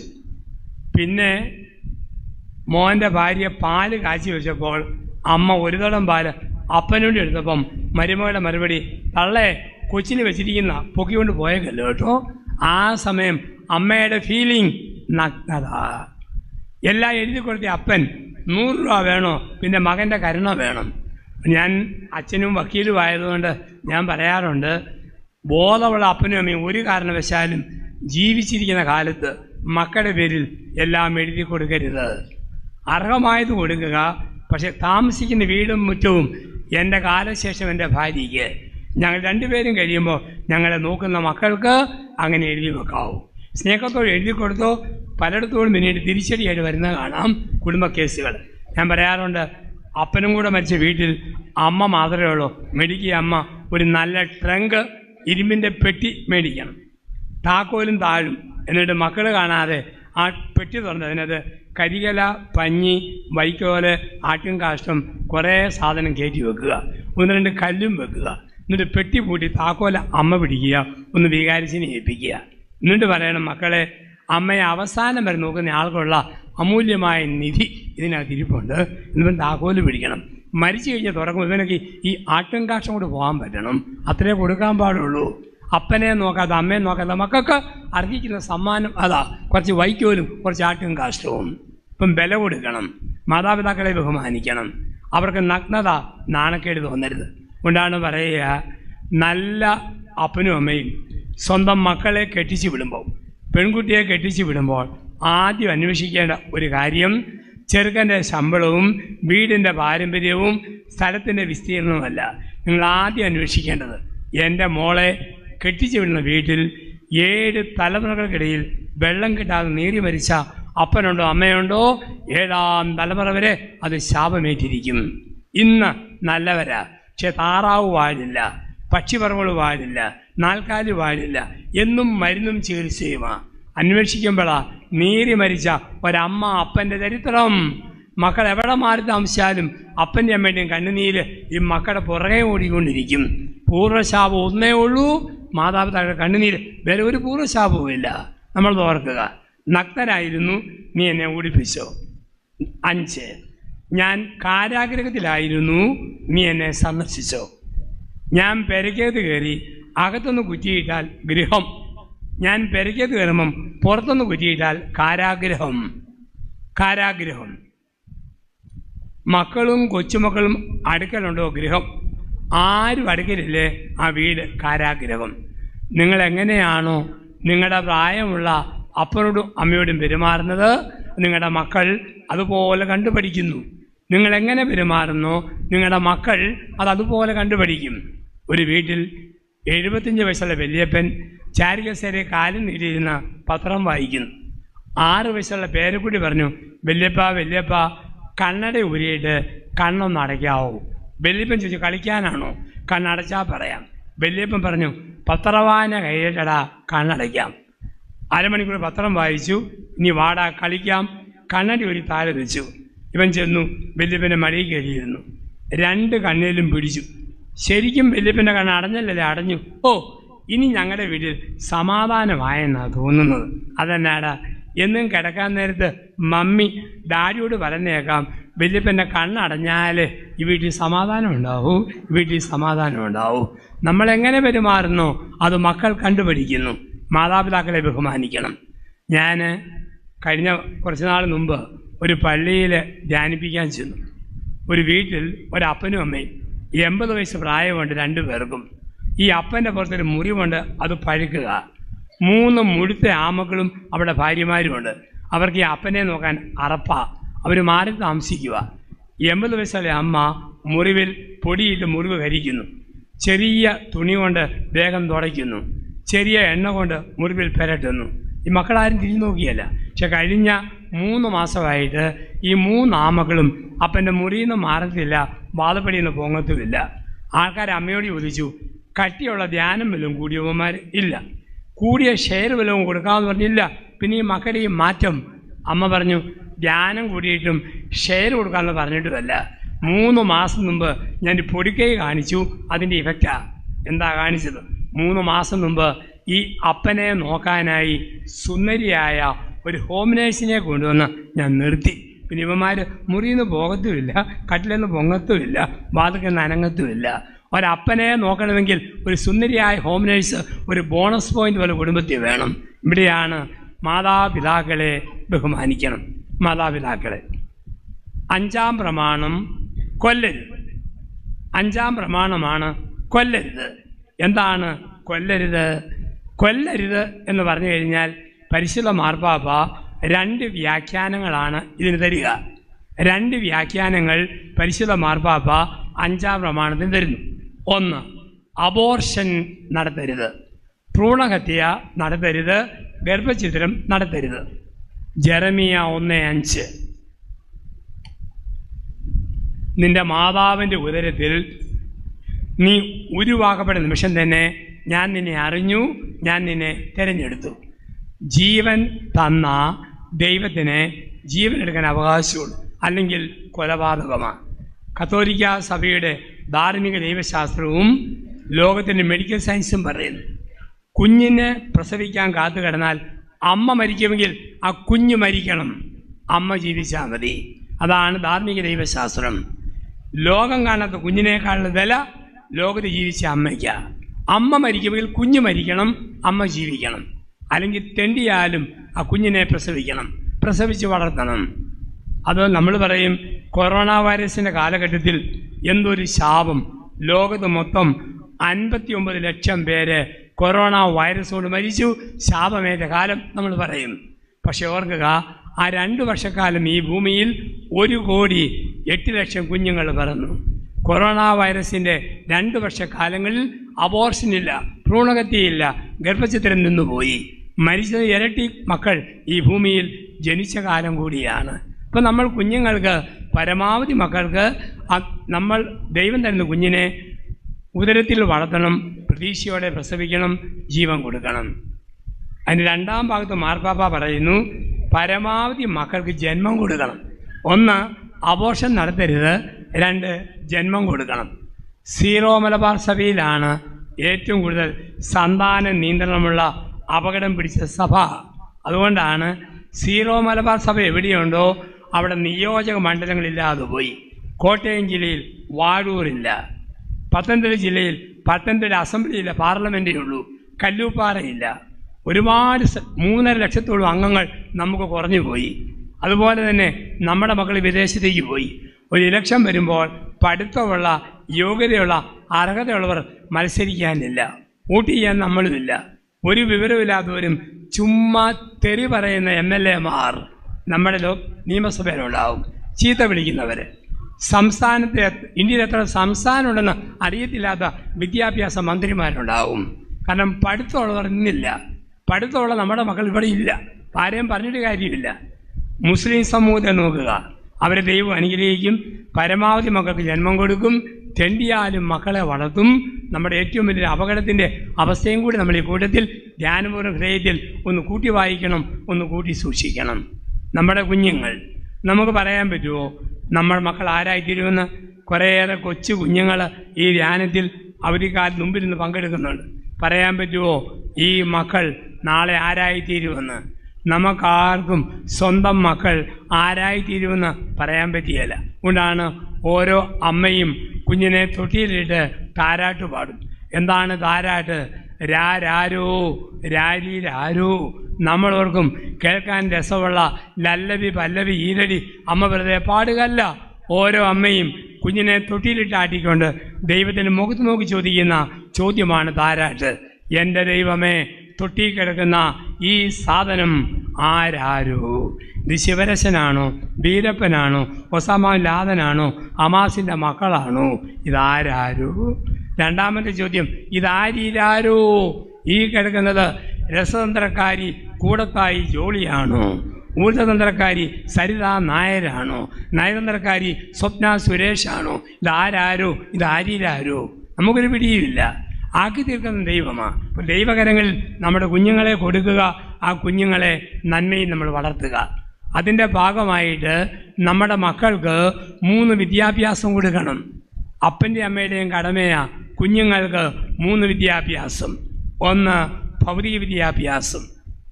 പിന്നെ മോൻ്റെ ഭാര്യ പാല് കാച്ചി വെച്ചപ്പോൾ അമ്മ ഒരു തടം പാല് അപ്പനോട് എടുത്തപ്പം മരുമകളുടെ മറുപടി, തള്ളേ കൊച്ചിന് വെച്ചിരിക്കുന്ന പൊക്കിക്കൊണ്ട് പോയേക്കല്ലോ കേട്ടോ. ആ സമയം അമ്മയുടെ ഫീലിംഗ് നഗ്നത. എല്ലാം എഴുതി കൊടുത്ത അപ്പൻ 100 രൂപ വേണോ, പിന്നെ മകൻ്റെ കരുണ വേണം. ഞാൻ അച്ഛനും വക്കീലും ആയതുകൊണ്ട് ഞാൻ പറയാറുണ്ട്, ബോധമുള്ള അപ്പനും അമ്മയും ഒരു കാരണവശാലും ജീവിച്ചിരിക്കുന്ന കാലത്ത് മക്കളുടെ പേരിൽ എല്ലാം എഴുതി കൊടുക്കരുത്. അർഹമായത് കൊടുക്കുക, പക്ഷെ താമസിക്കുന്ന വീടും മുറ്റവും എൻ്റെ കാലശേഷം എൻ്റെ ഭാര്യയ്ക്ക്. ഞങ്ങൾ രണ്ടുപേരും കഴിയുമ്പോൾ ഞങ്ങളെ നോക്കുന്ന മക്കൾക്ക് അങ്ങനെ എഴുതി വെക്കാവൂ. സ്നേഹത്തോട് എഴുതി കൊടുത്തോ പലയിടത്തോടും പിന്നീട് തിരിച്ചടിയായിട്ട് വരുന്നത് കാണാം കുടുംബ കേസുകൾ. ഞാൻ പറയാറുണ്ട്, അപ്പനും കൂടെ മരിച്ച വീട്ടിൽ അമ്മ മാത്രമേ ഉള്ളൂ. മെഡിക്കുക അമ്മ ഒരു നല്ല ട്രങ്ക്, ഇരുമ്പിൻ്റെ പെട്ടി മേടിക്കണം, താക്കോലും താഴും. എന്നിട്ട് മക്കൾ കാണാതെ ആ പെട്ടി തുറന്ന് അതിനകത്ത് കരികല, പഞ്ഞി, വൈക്കോല്, ആട്ടും കാഷ്ടം, കുറേ സാധനം കയറ്റി വെക്കുക, 1-2 കല്ലും വെക്കുക. എന്നിട്ട് പെട്ടി പൂട്ടി താക്കോല അമ്മ പിടിക്കുക, ഒന്ന് വികാരിച്ചിനെ ഏൽപ്പിക്കുക. എന്നിട്ട് പറയണം, മക്കളെ അമ്മയെ അവസാനം വരെ നോക്കുന്ന ആൾക്കുള്ള അമൂല്യമായ നിധി ഇതിനകത്ത് ഇരിപ്പുണ്ട്, ഇവൻ താക്കോല് പിടിക്കണം. മരിച്ചു കഴിഞ്ഞാൽ തുറക്കും ഇവനൊക്കെ ഈ ആട്ടും കാഷ്ടം കൊണ്ട് പോകാൻ പറ്റണം, അത്രേ കൊടുക്കാൻ പാടുള്ളൂ. അപ്പനെ നോക്കാതെ അമ്മയെ നോക്കാതെ മക്കൾക്ക് അർഹിക്കുന്ന സമ്മാനം അതാ, കുറച്ച് വൈക്കോലും കുറച്ച് ആട്ടും കാഷ്ടവും. ഇപ്പം വില കൊടുക്കണം, മാതാപിതാക്കളെ ബഹുമാനിക്കണം. അവർക്ക് നഗ്നത, നാണക്കേട് തോന്നരുത്. കൊണ്ടാണ് പറയുക, നല്ല അപ്പനും അമ്മയും സ്വന്തം മക്കളെ കെട്ടിച്ചു വിടുമ്പോൾ, പെൺകുട്ടിയെ കെട്ടിച്ചു വിടുമ്പോൾ ആദ്യം അന്വേഷിക്കേണ്ട ഒരു കാര്യം ചെറുക്കൻ്റെ ശമ്പളവും വീടിൻ്റെ പാരമ്പര്യവും സ്ഥലത്തിൻ്റെ വിസ്തീർണവുമല്ല. നിങ്ങൾ ആദ്യം അന്വേഷിക്കേണ്ടത്, എൻ്റെ മോളെ കെട്ടിച്ചു വിടുന്ന വീട്ടിൽ 7 തലമുറകൾക്കിടയിൽ വെള്ളം കിട്ടാതെ നീറി മരിച്ച അപ്പനുണ്ടോ അമ്മയുണ്ടോ, 7ാം തലമുറ വരെ അത് ശാപമേറ്റിരിക്കും. ഇന്ന് നല്ലവരാ, പക്ഷെ താറാവ് വാഴില്ല, പക്ഷിപറവകൾ വാഴില്ല, നാൽക്കാലി വാഴില്ല, എന്നും മരുന്നും ചികിത്സയുമാ. അന്വേഷിക്കുമ്പോഴാ നീറി മരിച്ച ഒരമ്മ അപ്പൻ്റെ ചരിത്രം. മക്കൾ എവിടെ മാറി താമസിച്ചാലും അപ്പൻ്റെ അമ്മയുടെയും കണ്ണുനീര് ഈ മക്കളുടെ പുറകെ ഓടിക്കൊണ്ടിരിക്കും. പൂർവ്വശാപം ഒന്നേ ഉള്ളൂ, മാതാപിതാക്കളുടെ കണ്ണുനീര്. വേറെ ഒരു പൂർവ്വശാപവും ഇല്ല. നമ്മൾ ഓർക്കുക, നഗ്നനായിരുന്നു, നീ എന്നെ ഓടിപ്പിച്ചോ. 5, ഞാൻ കാരാഗ്രഹത്തിലായിരുന്നു, നീ എന്നെ സന്ദർശിച്ചോ. ഞാൻ പെരയ്ക്കകത്ത് കയറി അകത്തൊന്ന് കുറ്റിയിട്ടാൽ ഗൃഹം, ഞാൻ പെരയ്ക്കകത്ത് കയറുമ്പം പുറത്തൊന്ന് കുറ്റിയിട്ടാൽ കാരാഗ്രഹം. കാരാഗ്രഹം. മക്കളും കൊച്ചുമക്കളും അടുക്കലുണ്ടോ ഗൃഹം, ആരും അടുക്കലില്ലേ ആ വീട് കാരാഗ്രഹം. നിങ്ങളെങ്ങനെയാണോ നിങ്ങളുടെ പ്രായമുള്ള അപ്പനോടും അമ്മയോടും പെരുമാറുന്നത്, നിങ്ങളുടെ മക്കൾ അതുപോലെ കണ്ടുപഠിക്കുന്നു. നിങ്ങളെങ്ങനെ പെരുമാറുന്നോ നിങ്ങളുടെ മക്കൾ അതുപോലെ കണ്ടുപഠിക്കും. ഒരു വീട്ടിൽ 75 വയസ്സുള്ള വല്യപ്പൻ ചാരികസേരെ കാലം നീട്ടിയിരുന്ന പത്രം വായിക്കുന്നു. 6 വയസ്സുള്ള പേരക്കുട്ടി പറഞ്ഞു, വല്യപ്പ കണ്ണട ഊരിയിട്ട് കണ്ണൊന്ന് അടയ്ക്കാവോ. വല്യപ്പൻ ചോദിച്ചു, കളിക്കാനാണോ? കണ്ണടച്ചാൽ പറയാം. വല്യപ്പൻ പറഞ്ഞു, പത്രവായന കൈയിട്ടടാ, കണ്ണടയ്ക്കാം. അരമണിക്കൂർ പത്രം വായിച്ചു, ഇനി വാടാ കളിക്കാം. കണ്ണടി ഒരു താഴെ വെച്ചു. ഇവൻ ചെന്നു വല്യപ്പൻ്റെ മടിയിൽ കയറിയിരുന്നു. 2 കണ്ണിലും പിടിച്ചു. ശരിക്കും വല്യപ്പൻ്റെ കണ്ണ് അടഞ്ഞല്ലേ? അടഞ്ഞു. ഓ, ഇനി ഞങ്ങളുടെ വീട്ടിൽ സമാധാനമായെന്നാണ് തോന്നുന്നത്. അതെന്നാടാ? എന്നും കിടക്കാൻ നേരത്ത് മമ്മി ഡാഡിയോട് പറഞ്ഞേക്കാം, വല്യപ്പൻ്റെ കണ്ണടഞ്ഞാൽ ഈ വീട്ടിൽ സമാധാനം ഉണ്ടാവും, ഈ വീട്ടിൽ സമാധാനം ഉണ്ടാവും. നമ്മളെങ്ങനെ പെരുമാറുന്നോ അത് മക്കൾ കണ്ടുപഠിക്കുന്നു. മാതാപിതാക്കളെ ബഹുമാനിക്കണം. ഞാൻ കഴിഞ്ഞ കുറച്ച് നാൾ മുമ്പ് ഒരു പള്ളിയിൽ ധ്യാനിപ്പിക്കാൻ ചെന്നു. ഒരു വീട്ടിൽ ഒരപ്പനും അമ്മയും 80 വയസ്സ് പ്രായമുണ്ട് 2 പേർക്കും. ഈ അപ്പൻ്റെ പുറത്തൊരു മുറിവുണ്ട്, അത് പഴുക്കുക. 3 മുഴുത്ത ആമക്കളും അവിടെ ഭാര്യമാരുമുണ്ട്. അവർക്ക് ഈ അപ്പനെ നോക്കാൻ അറപ്പാ. അവർ മാറി താമസിക്കുക. 80 വയസ്സുള്ള അമ്മ മുറിവിൽ പൊടിയിട്ട് മുറിവ് കരിക്കുന്നു. ചെറിയ തുണി കൊണ്ട് വേഗം തുടയ്ക്കുന്നു. ചെറിയ എണ്ണ കൊണ്ട് മുറിവിൽ പുരട്ടുന്നു. ഈ മക്കളാരും തിരിഞ്ഞു നോക്കിയല്ല. പക്ഷെ കഴിഞ്ഞ 3 മാസമായിട്ട് ഈ 3 ആമക്കളും അപ്പൻ്റെ മുറിയിൽ നിന്ന് മാറത്തില്ല, വാദപ്പടിയിൽ നിന്ന് പൊങ്ങത്തുമില്ല. ആൾക്കാർ അമ്മയോട് ചോദിച്ചു, കട്ടിയുള്ള ധ്യാനം വല്ലതും കൂടിയവന്മാർ ഇല്ല, കൂടിയ ഷെയർ വല്ലതും കൊടുക്കാമെന്ന് പറഞ്ഞില്ല. പിന്നെ ഈ മക്കളുടെ ഈ മാറ്റം. അമ്മ പറഞ്ഞു, ധ്യാനം കൂടിയിട്ടും ഷെയർ കൊടുക്കാമെന്ന് പറഞ്ഞിട്ടുമല്ല. 3 മാസം മുമ്പ് ഞാൻ പൊടിക്കൈ കാണിച്ചു, അതിൻ്റെ ഇഫക്റ്റാണ്. എന്താ കാണിച്ചത്? 3 മാസം മുമ്പ് ഈ അപ്പനെ നോക്കാനായി സുന്ദരിയായ ഒരു ഹോം നേഴ്സിനെ കൊണ്ടുവന്ന് ഞാൻ നിർത്തി. പിന്നെ ഇവന്മാർ മുറിയിൽ നിന്ന് പോകത്തുമില്ല, കട്ടിലിൽ നിന്ന് പൊങ്ങത്തുമില്ല, വാതിൽക്ക് നനങ്ങത്തുമില്ല. ഒരപ്പനെ നോക്കണമെങ്കിൽ ഒരു സുന്ദരിയായ ഹോം നേഴ്സ് ഒരു ബോണസ് പോയിന്റ് പോലെ കുടുംബത്തിൽ വേണം. ഇവിടെയാണ് മാതാപിതാക്കളെ ബഹുമാനിക്കണം. മാതാപിതാക്കളെ 5-ാം പ്രമാണം കൊല്ലരുത്. 5-ാം പ്രമാണമാണ് കൊല്ലരുത്. എന്താണ് കൊല്ലരുത്? കൊല്ലരുത് എന്ന് പറഞ്ഞു കഴിഞ്ഞാൽ പരിശുദ്ധ മാർപ്പാപ്പ 2 വ്യാഖ്യാനങ്ങളാണ് ഇതിന് തരിക. 2 വ്യാഖ്യാനങ്ങൾ പരിശുദ്ധ മാർപ്പാപ്പ 5-ാം പ്രമാണത്തിന് തരുന്നു. 1, അബോർഷൻ നടത്തരുത്, ഭ്രൂണഹത്യ നടത്തരുത്, ഗർഭഛിദ്രം നടത്തരുത്. ജെറമിയ 1:5, നിന്റെ മാതാവിൻ്റെ ഉദരത്തിൽ നീ ഉരുവാക്കപ്പെടുന്ന നിമിഷം തന്നെ ഞാൻ നിന്നെ അറിഞ്ഞു, ഞാൻ നിന്നെ തിരഞ്ഞെടുത്തു. ജീവൻ തന്ന ദൈവത്തിന് ജീവൻ എടുക്കാൻ അവകാശമുള്ളൂ, അല്ലെങ്കിൽ കൊലപാതകമാണ്. കത്തോലിക്ക സഭയുടെ ധാർമ്മിക ദൈവശാസ്ത്രവും ലോകത്തിൻ്റെ മെഡിക്കൽ സയൻസും പറയുന്നു, കുഞ്ഞിനെ പ്രസവിക്കാൻ കാത്തു കിടന്നാൽ അമ്മ മരിക്കുമെങ്കിൽ ആ കുഞ്ഞ് മരിക്കണം, അമ്മ ജീവിച്ചാൽ മതി. അതാണ് ധാർമ്മിക ദൈവശാസ്ത്രം. ലോകം കാണാത്ത കുഞ്ഞിനേക്കാളുള്ള വില ലോകത്ത് ജീവിച്ച അമ്മയ്ക്കാണ്. അമ്മ മരിക്കുമെങ്കിൽ കുഞ്ഞ് മരിക്കണം, അമ്മ ജീവിക്കണം. അല്ലെങ്കിൽ തെണ്ടിയാലും ആ കുഞ്ഞിനെ പ്രസവിക്കണം, പ്രസവിച്ച് വളർത്തണം. അത് നമ്മൾ പറയും, കൊറോണ വൈറസിൻ്റെ കാലഘട്ടത്തിൽ എന്തൊരു ശാപം. ലോകത്ത് മൊത്തം 59 ലക്ഷം പേര് കൊറോണ വൈറസ് കൊണ്ട് മരിച്ചു, ശാപമേറ്റ കാലം നമ്മൾ പറയും. പക്ഷെ ഓർക്കുക, ആ 2 വർഷക്കാലം ഈ ഭൂമിയിൽ 1,08,00,000 കുഞ്ഞുങ്ങൾ പിറന്നു. കൊറോണ വൈറസിൻ്റെ 2 വർഷക്കാലങ്ങളിൽ അബോർഷനില്ല, ഭ്രൂണഹത്യയില്ല, ഗർഭഛിദ്രം നിന്നുപോയി. മരിച്ചത് ഇരട്ടി മക്കൾ ഈ ഭൂമിയിൽ ജനിച്ച കാലം കൂടിയാണ്. ഇപ്പം നമ്മൾ കുഞ്ഞുങ്ങൾക്ക്, പരമാവധി മക്കൾക്ക് നമ്മൾ ദൈവം തരുന്ന കുഞ്ഞിനെ ഉദരത്തിൽ വളർത്തണം, പ്രതീക്ഷയോടെ പ്രസവിക്കണം, ജീവൻ കൊടുക്കണം. അതിന് 2-ാം ഭാഗത്ത് മാർപ്പാപ്പ പറയുന്നു, പരമാവധി മക്കൾക്ക് ജന്മം കൊടുക്കണം. 1, അബോർഷൻ നടത്തരുത്, 2, ജന്മം കൊടുക്കണം. സീറോ മലബാർ സഭയിലാണ് ഏറ്റവും കൂടുതൽ സന്താന നിയന്ത്രണമുള്ള അപകടം പിടിച്ച സഭ. അതുകൊണ്ടാണ് സീറോ മലബാർ സഭ എവിടെയുണ്ടോ അവിടെ നിയോജക മണ്ഡലങ്ങളില്ലാതെ പോയി. കോട്ടയം ജില്ലയിൽ വാഴൂരില്ല, പത്തനംതിട്ട ജില്ലയിൽ പത്തനംതിട്ട അസംബ്ലിയില്ല, പാർലമെൻറ്റേ ഉള്ളൂ, കല്ലൂപ്പാറയില്ല. ഒരുപാട് 3.5 ലക്ഷത്തോളം അംഗങ്ങൾ നമുക്ക് കുറഞ്ഞു പോയി. അതുപോലെ തന്നെ നമ്മുടെ മക്കൾ വിദേശത്തേക്ക് പോയി. ഒരു ഇലക്ഷൻ വരുമ്പോൾ പഠിത്തമുള്ള, യോഗ്യതയുള്ള, അർഹതയുള്ളവർ മത്സരിക്കാനില്ല, വോട്ട് ചെയ്യാൻ നമ്മളുമില്ല. ഒരു വിവരമില്ലാത്തവരും ചുമ്മാ തെറി പറയുന്ന MLA-മാർ നമ്മുടെ നിയമസഭയിലുണ്ടാവും, ചീത്ത വിളിക്കുന്നവർ. സംസ്ഥാനത്തെ, ഇന്ത്യയിൽ എത്ര സംസ്ഥാനമുണ്ടെന്ന് അറിയത്തില്ലാത്ത വിദ്യാഭ്യാസ മന്ത്രിമാരുണ്ടാവും. കാരണം പഠിത്തമുള്ളവർ ഇന്നില്ല. പഠിത്തമുള്ള നമ്മുടെ മക്കൾ ഇവിടെ ഇല്ല. ആരെയും പറഞ്ഞിട്ട് കാര്യമില്ല. മുസ്ലിം സമൂഹത്തെ നോക്കുക, അവരെ ദൈവം അനുഗ്രഹിക്കും, പരമാവധി മക്കൾക്ക് ജന്മം കൊടുക്കും, തെണ്ടിയാലും മക്കളെ വളർത്തും. നമ്മുടെ ഏറ്റവും വലിയ അപകടത്തിൻ്റെ അവസ്ഥയും കൂടി നമ്മൾ ഈ കൂട്ടത്തിൽ ധ്യാനപൂർവ്വ ഹൃദയത്തിൽ ഒന്ന് കൂട്ടി വായിക്കണം, ഒന്ന് കൂട്ടി സൂക്ഷിക്കണം. നമ്മുടെ കുഞ്ഞുങ്ങൾ, നമുക്ക് പറയാൻ പറ്റുമോ നമ്മുടെ മക്കൾ ആരായിത്തീരുമെന്ന്? കുറേയേറെ കൊച്ചു കുഞ്ഞുങ്ങൾ ഈ ധ്യാനത്തിൽ അവധിക്കാലത്ത് മുമ്പിരുന്ന് പങ്കെടുക്കുന്നുണ്ട്. പറയാൻ പറ്റുമോ ഈ മക്കൾ നാളെ ആരായിത്തീരുമെന്ന്? നമുക്കാർക്കും സ്വന്തം മക്കൾ ആരായിത്തീരുമെന്ന് പറയാൻ പറ്റിയല്ല. അതുകൊണ്ടാണ് ഓരോ അമ്മയും കുഞ്ഞിനെ തൊട്ടിയിലിട്ട് താരാട്ട് പാടും. എന്താണ് താരാട്ട്? രാരോ രാരീരാരോ. നമ്മളോർക്കും കേൾക്കാൻ രസമുള്ള ലല്ലവി പല്ലവി ഈരടി അമ്മ വെറുതെ പാടുകയല്ല. ഓരോ അമ്മയും കുഞ്ഞിനെ തൊട്ടിയിലിട്ട് ആട്ടിക്കൊണ്ട് ദൈവത്തിൻ്റെ മുഖത്ത് നോക്കി ചോദിക്കുന്ന ചോദ്യമാണ് താരാട്ട്. എൻ്റെ ദൈവമേ, തൊട്ടി കിടക്കുന്ന ഈ സാധനം ആരാരോ? ഇത് ശിവരശനാണോ, വീരപ്പനാണോ, ഒസാമ ലാദനാണോ, ഹമാസിൻ്റെ മക്കളാണോ? ഇതാരാരോ? രണ്ടാമത്തെ ചോദ്യം, ഇതാരീരാരോ? ഈ കിടക്കുന്നത് രസതന്ത്രക്കാരി കൂടത്തായി ജോളിയാണോ? ഊർജ്ജതന്ത്രക്കാരി സരിത നായരാണോ? നയതന്ത്രക്കാരി സ്വപ്ന സുരേഷാണോ? ഇതാരാരോ? ഇതാരീരാരോ? നമുക്കൊരു പിടിയുമില്ല. ആക്കി തീർക്കുന്ന ദൈവമാണ്. അപ്പോൾ ദൈവകരങ്ങളിൽ നമ്മുടെ കുഞ്ഞുങ്ങളെ കൊടുക്കുക, ആ കുഞ്ഞുങ്ങളെ നന്മയിൽ നമ്മൾ വളർത്തുക. അതിൻ്റെ ഭാഗമായിട്ട് നമ്മുടെ മക്കൾക്ക് 3 വിദ്യാഭ്യാസം കൊടുക്കണം. അപ്പൻ്റെ അമ്മയുടെയും കടമയാണ് കുഞ്ഞുങ്ങൾക്ക് 3 വിദ്യാഭ്യാസം. ഒന്ന്, ഭൗതിക വിദ്യാഭ്യാസം.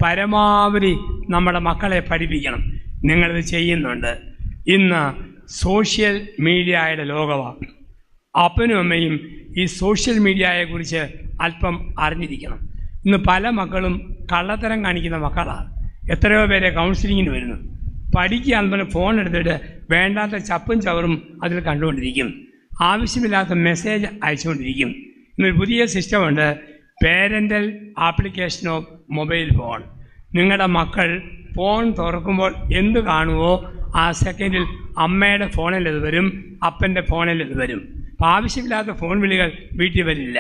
പരമാവധി നമ്മുടെ മക്കളെ പഠിപ്പിക്കണം. നിങ്ങളിത് ചെയ്യുന്നുണ്ട്. ഇന്ന് സോഷ്യൽ മീഡിയയുടെ ലോകമാണ്. അപ്പനും അമ്മയും ഈ സോഷ്യൽ മീഡിയയെക്കുറിച്ച് അല്പം അറിഞ്ഞിരിക്കണം. ഇന്ന് പല മക്കളും കള്ളത്തരം കാണിക്കുന്ന മക്കളാണ്. എത്രയോ പേരെ കൗൺസിലിങ്ങിന് വരുന്നു. പഠിക്കുകയാണെന്ന് ഫോൺ എടുത്തിട്ട് വേണ്ടാത്ത ചപ്പും ചവറും അതിൽ കണ്ടുകൊണ്ടിരിക്കും. ആവശ്യമില്ലാത്ത മെസ്സേജ് അയച്ചുകൊണ്ടിരിക്കും. ഇന്നൊരു പുതിയ സിസ്റ്റമുണ്ട്, parental application of mobile phone. നിങ്ങളുടെ മക്കൾ ഫോൺ തുറക്കുമ്പോൾ എന്ത് കാണുമോ ആ സെക്കൻഡിൽ അമ്മയുടെ ഫോണിൽ ഇത് വരും, അപ്പൻ്റെ ഫോണിൽ ഇത് വരും. അപ്പോൾ ആവശ്യമില്ലാത്ത ഫോൺ വിളികൾ വീട്ടിൽ വരില്ല.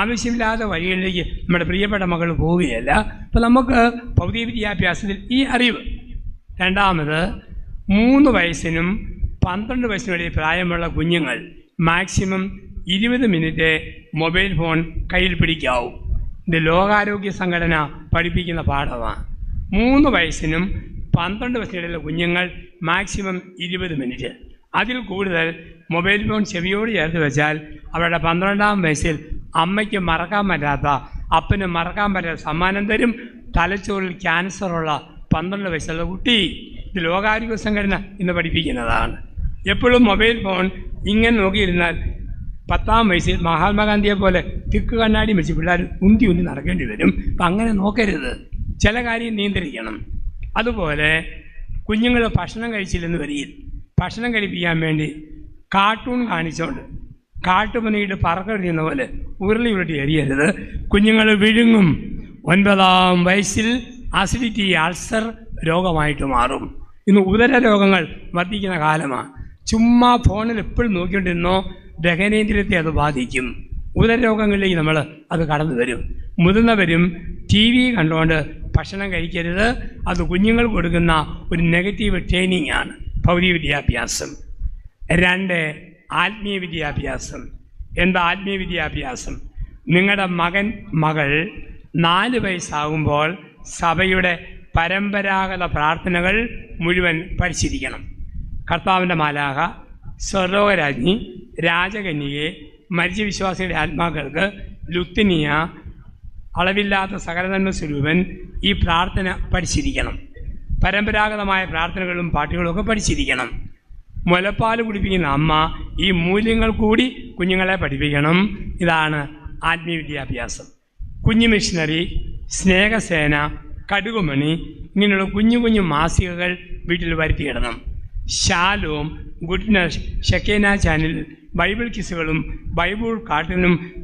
ആവശ്യമില്ലാത്ത വഴികളിലേക്ക് നമ്മുടെ പ്രിയപ്പെട്ട മക്കൾ പോവുകയല്ല. അപ്പോൾ നമുക്ക് ഭൗതിക വിദ്യാഭ്യാസത്തിൽ ഈ അറിവ്. രണ്ടാമത്, 3 വയസ്സിനും 12 വയസ്സിനും ഇടയിൽ പ്രായമുള്ള കുഞ്ഞുങ്ങൾ മാക്സിമം 20 മിനിറ്റ് മൊബൈൽ ഫോൺ കയ്യിൽ പിടിക്കാവൂ. ഇത് ലോകാരോഗ്യ സംഘടന പഠിപ്പിക്കുന്ന പാഠമാണ്. 3 വയസ്സിനും 12 വയസ്സിനിടയിലുള്ള കുഞ്ഞുങ്ങൾ മാക്സിമം 20 മിനിറ്റ്. അതിൽ കൂടുതൽ മൊബൈൽ ഫോൺ ചെവിയോട് ചേർത്ത് വെച്ചാൽ അവരുടെ 12ാം വയസ്സിൽ അമ്മയ്ക്ക് മറക്കാൻ പറ്റാത്ത, അപ്പന് മറക്കാൻ പറ്റാത്ത സമ്മാനം തരും. തലച്ചോറിൽ ക്യാൻസറുള്ള 12 വയസ്സുള്ള കുട്ടി. ഇത് ലോകാരോഗ്യ സംഘടന ഇന്ന് പഠിപ്പിക്കുന്നതാണ്. എപ്പോഴും മൊബൈൽ ഫോൺ ഇങ്ങനെ നോക്കിയിരുന്നാൽ 10ാം വയസ്സിൽ മഹാത്മാഗാന്ധിയെ പോലെ തിക്ക് കണ്ണാടി വെച്ച് പിള്ളേർ ഉന്തി നടക്കേണ്ടി വരും. അപ്പം അങ്ങനെ നോക്കരുത്. ചില കാര്യം നിയന്ത്രിക്കണം. അതുപോലെ കുഞ്ഞുങ്ങൾ ഭക്ഷണം കഴിച്ചില്ലെന്ന് വരികയിൽ ഭക്ഷണം കഴിപ്പിക്കാൻ വേണ്ടി കാർട്ടൂൺ കാണിച്ചുകൊണ്ട് കാട്ടുപനിയുടെ പറക്കെറിയുന്ന പോലെ ഉരുട്ടി എറിയരുത്. കുഞ്ഞുങ്ങൾ വിഴുങ്ങും. 9ാം വയസ്സിൽ അസിഡിറ്റി, അൾസർ രോഗമായിട്ട് മാറും. ഇന്ന് ഉദര രോഗങ്ങൾ വർദ്ധിക്കുന്ന കാലമാണ്. ചുമ്മാ ഫോണിൽ എപ്പോഴും നോക്കിക്കൊണ്ടിരുന്നോ ദഹനേന്ദ്രിയത്തെ അത് ബാധിക്കും. ഉദരരോഗങ്ങളിലേക്ക് നമ്മൾ അത് കടന്നു വരും. മുതിർന്നവരും TV കണ്ടുകൊണ്ട് ഭക്ഷണം കഴിക്കരുത്. അത് കുഞ്ഞുങ്ങൾ കൊടുക്കുന്ന ഒരു നെഗറ്റീവ് ട്രെയിനിങ് ആണ് ഭൗതിക വിദ്യാഭ്യാസം. 2, ആത്മീയ വിദ്യാഭ്യാസം. എന്താ ആത്മീയ വിദ്യാഭ്യാസം? നിങ്ങളുടെ മകൻ മകൾ 4 വയസ്സാകുമ്പോൾ സഭയുടെ പരമ്പരാഗത പ്രാർത്ഥനകൾ മുഴുവൻ പഠിച്ചിരിക്കണം. കർത്താവിൻ്റെ മാലാഖ, സ്വർലോകരാജ്ഞി, രാജകന്യകെ, മരിച്ച വിശ്വാസികളുടെ ആത്മാക്കൾക്ക്, ലുത്തിനിയ, അളവില്ലാത്ത സകലനന്മ സ്വരൂപൻ, ഈ പ്രാർത്ഥന പഠിച്ചിരിക്കണം. പരമ്പരാഗതമായ പ്രാർത്ഥനകളും പാട്ടുകളും ഒക്കെ പഠിച്ചിരിക്കണം. മുലപ്പാൽ കുടിപ്പിക്കുന്ന അമ്മ ഈ മൂല്യങ്ങൾ കൂടി കുഞ്ഞുങ്ങളെ പഠിപ്പിക്കണം. ഇതാണ് ആത്മീയ വിദ്യാഭ്യാസം. കുഞ്ഞു മിഷണറി, സ്നേഹസേന, കടുകുമണി ഇങ്ങനെയുള്ള കുഞ്ഞു കുഞ്ഞു മാസികകൾ വീട്ടിൽ വരുത്തിയിടണം. Shalom, Goodness, Shekinah channel Bible കിസുകളും ബൈബിൾ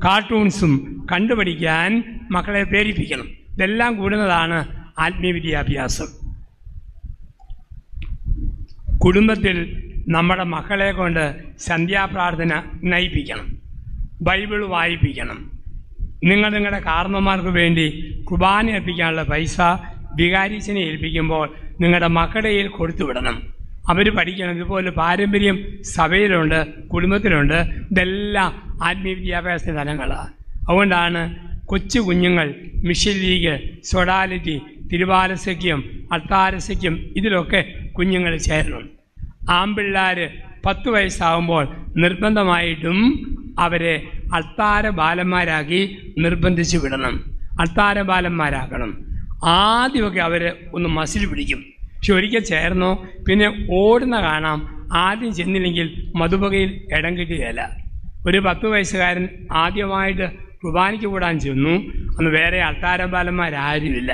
കാർട്ടൂൺസും കണ്ടുപഠിക്കാൻ മക്കളെ പ്രേരിപ്പിക്കണം. ഇതെല്ലാം കൂടുന്നതാണ് ആത്മീയ വിദ്യാഭ്യാസം. കുടുംബത്തിൽ നമ്മുടെ മക്കളെ കൊണ്ട് സന്ധ്യാപ്രാർത്ഥന നയിപ്പിക്കണം, ബൈബിൾ വായിപ്പിക്കണം. നിങ്ങളുടെ കാരണവന്മാർക്ക് വേണ്ടി കുർബാന അർപ്പിക്കാനുള്ള പൈസ വികാരിച്ചനെ ഏൽപ്പിക്കുമ്പോൾ നിങ്ങളുടെ മക്കളുടെ കയ്യിൽ കൊടുത്തു വിടണം. അവർ പഠിക്കണം. ഇതുപോലെ പാരമ്പര്യം സഭയിലുണ്ട്, കുടുംബത്തിലുണ്ട്. ഇതെല്ലാം ആത്മീയ വിദ്യാഭ്യാസ തലങ്ങളാണ്. അതുകൊണ്ടാണ് കൊച്ചു കുഞ്ഞുങ്ങൾ മിഷൻ ലീഗ്, സൊഡാലിറ്റി, തിരുവാലസഖ്യം, അൾത്താരസഖ്യം ഇതിലൊക്കെ കുഞ്ഞുങ്ങൾ ചേരണം. ആൺപിള്ളേർ 10 വയസ്സാകുമ്പോൾ നിർബന്ധമായിട്ടും അവരെ അൾത്താര ബാലന്മാരാക്കി നിർബന്ധിച്ച് വിടണം. അൾത്താര ബാലന്മാരാക്കണം. ആദ്യമൊക്കെ അവർ ഒന്ന് മസിൽ പിടിക്കും. പക്ഷെ ഒരിക്കൽ ചേർന്നോ പിന്നെ ഓടുന്ന കാണാം. ആദ്യം ചെന്നില്ലെങ്കിൽ മധുപകയിൽ ഇടം കിട്ടുകയില്ല. ഒരു 10 വയസ്സുകാരൻ ആദ്യമായിട്ട് കുർബാനയ്ക്ക് കൂടാൻ ചെന്നു. അന്ന് വേറെ അൾത്താര ബാലന്മാരാരുമില്ല.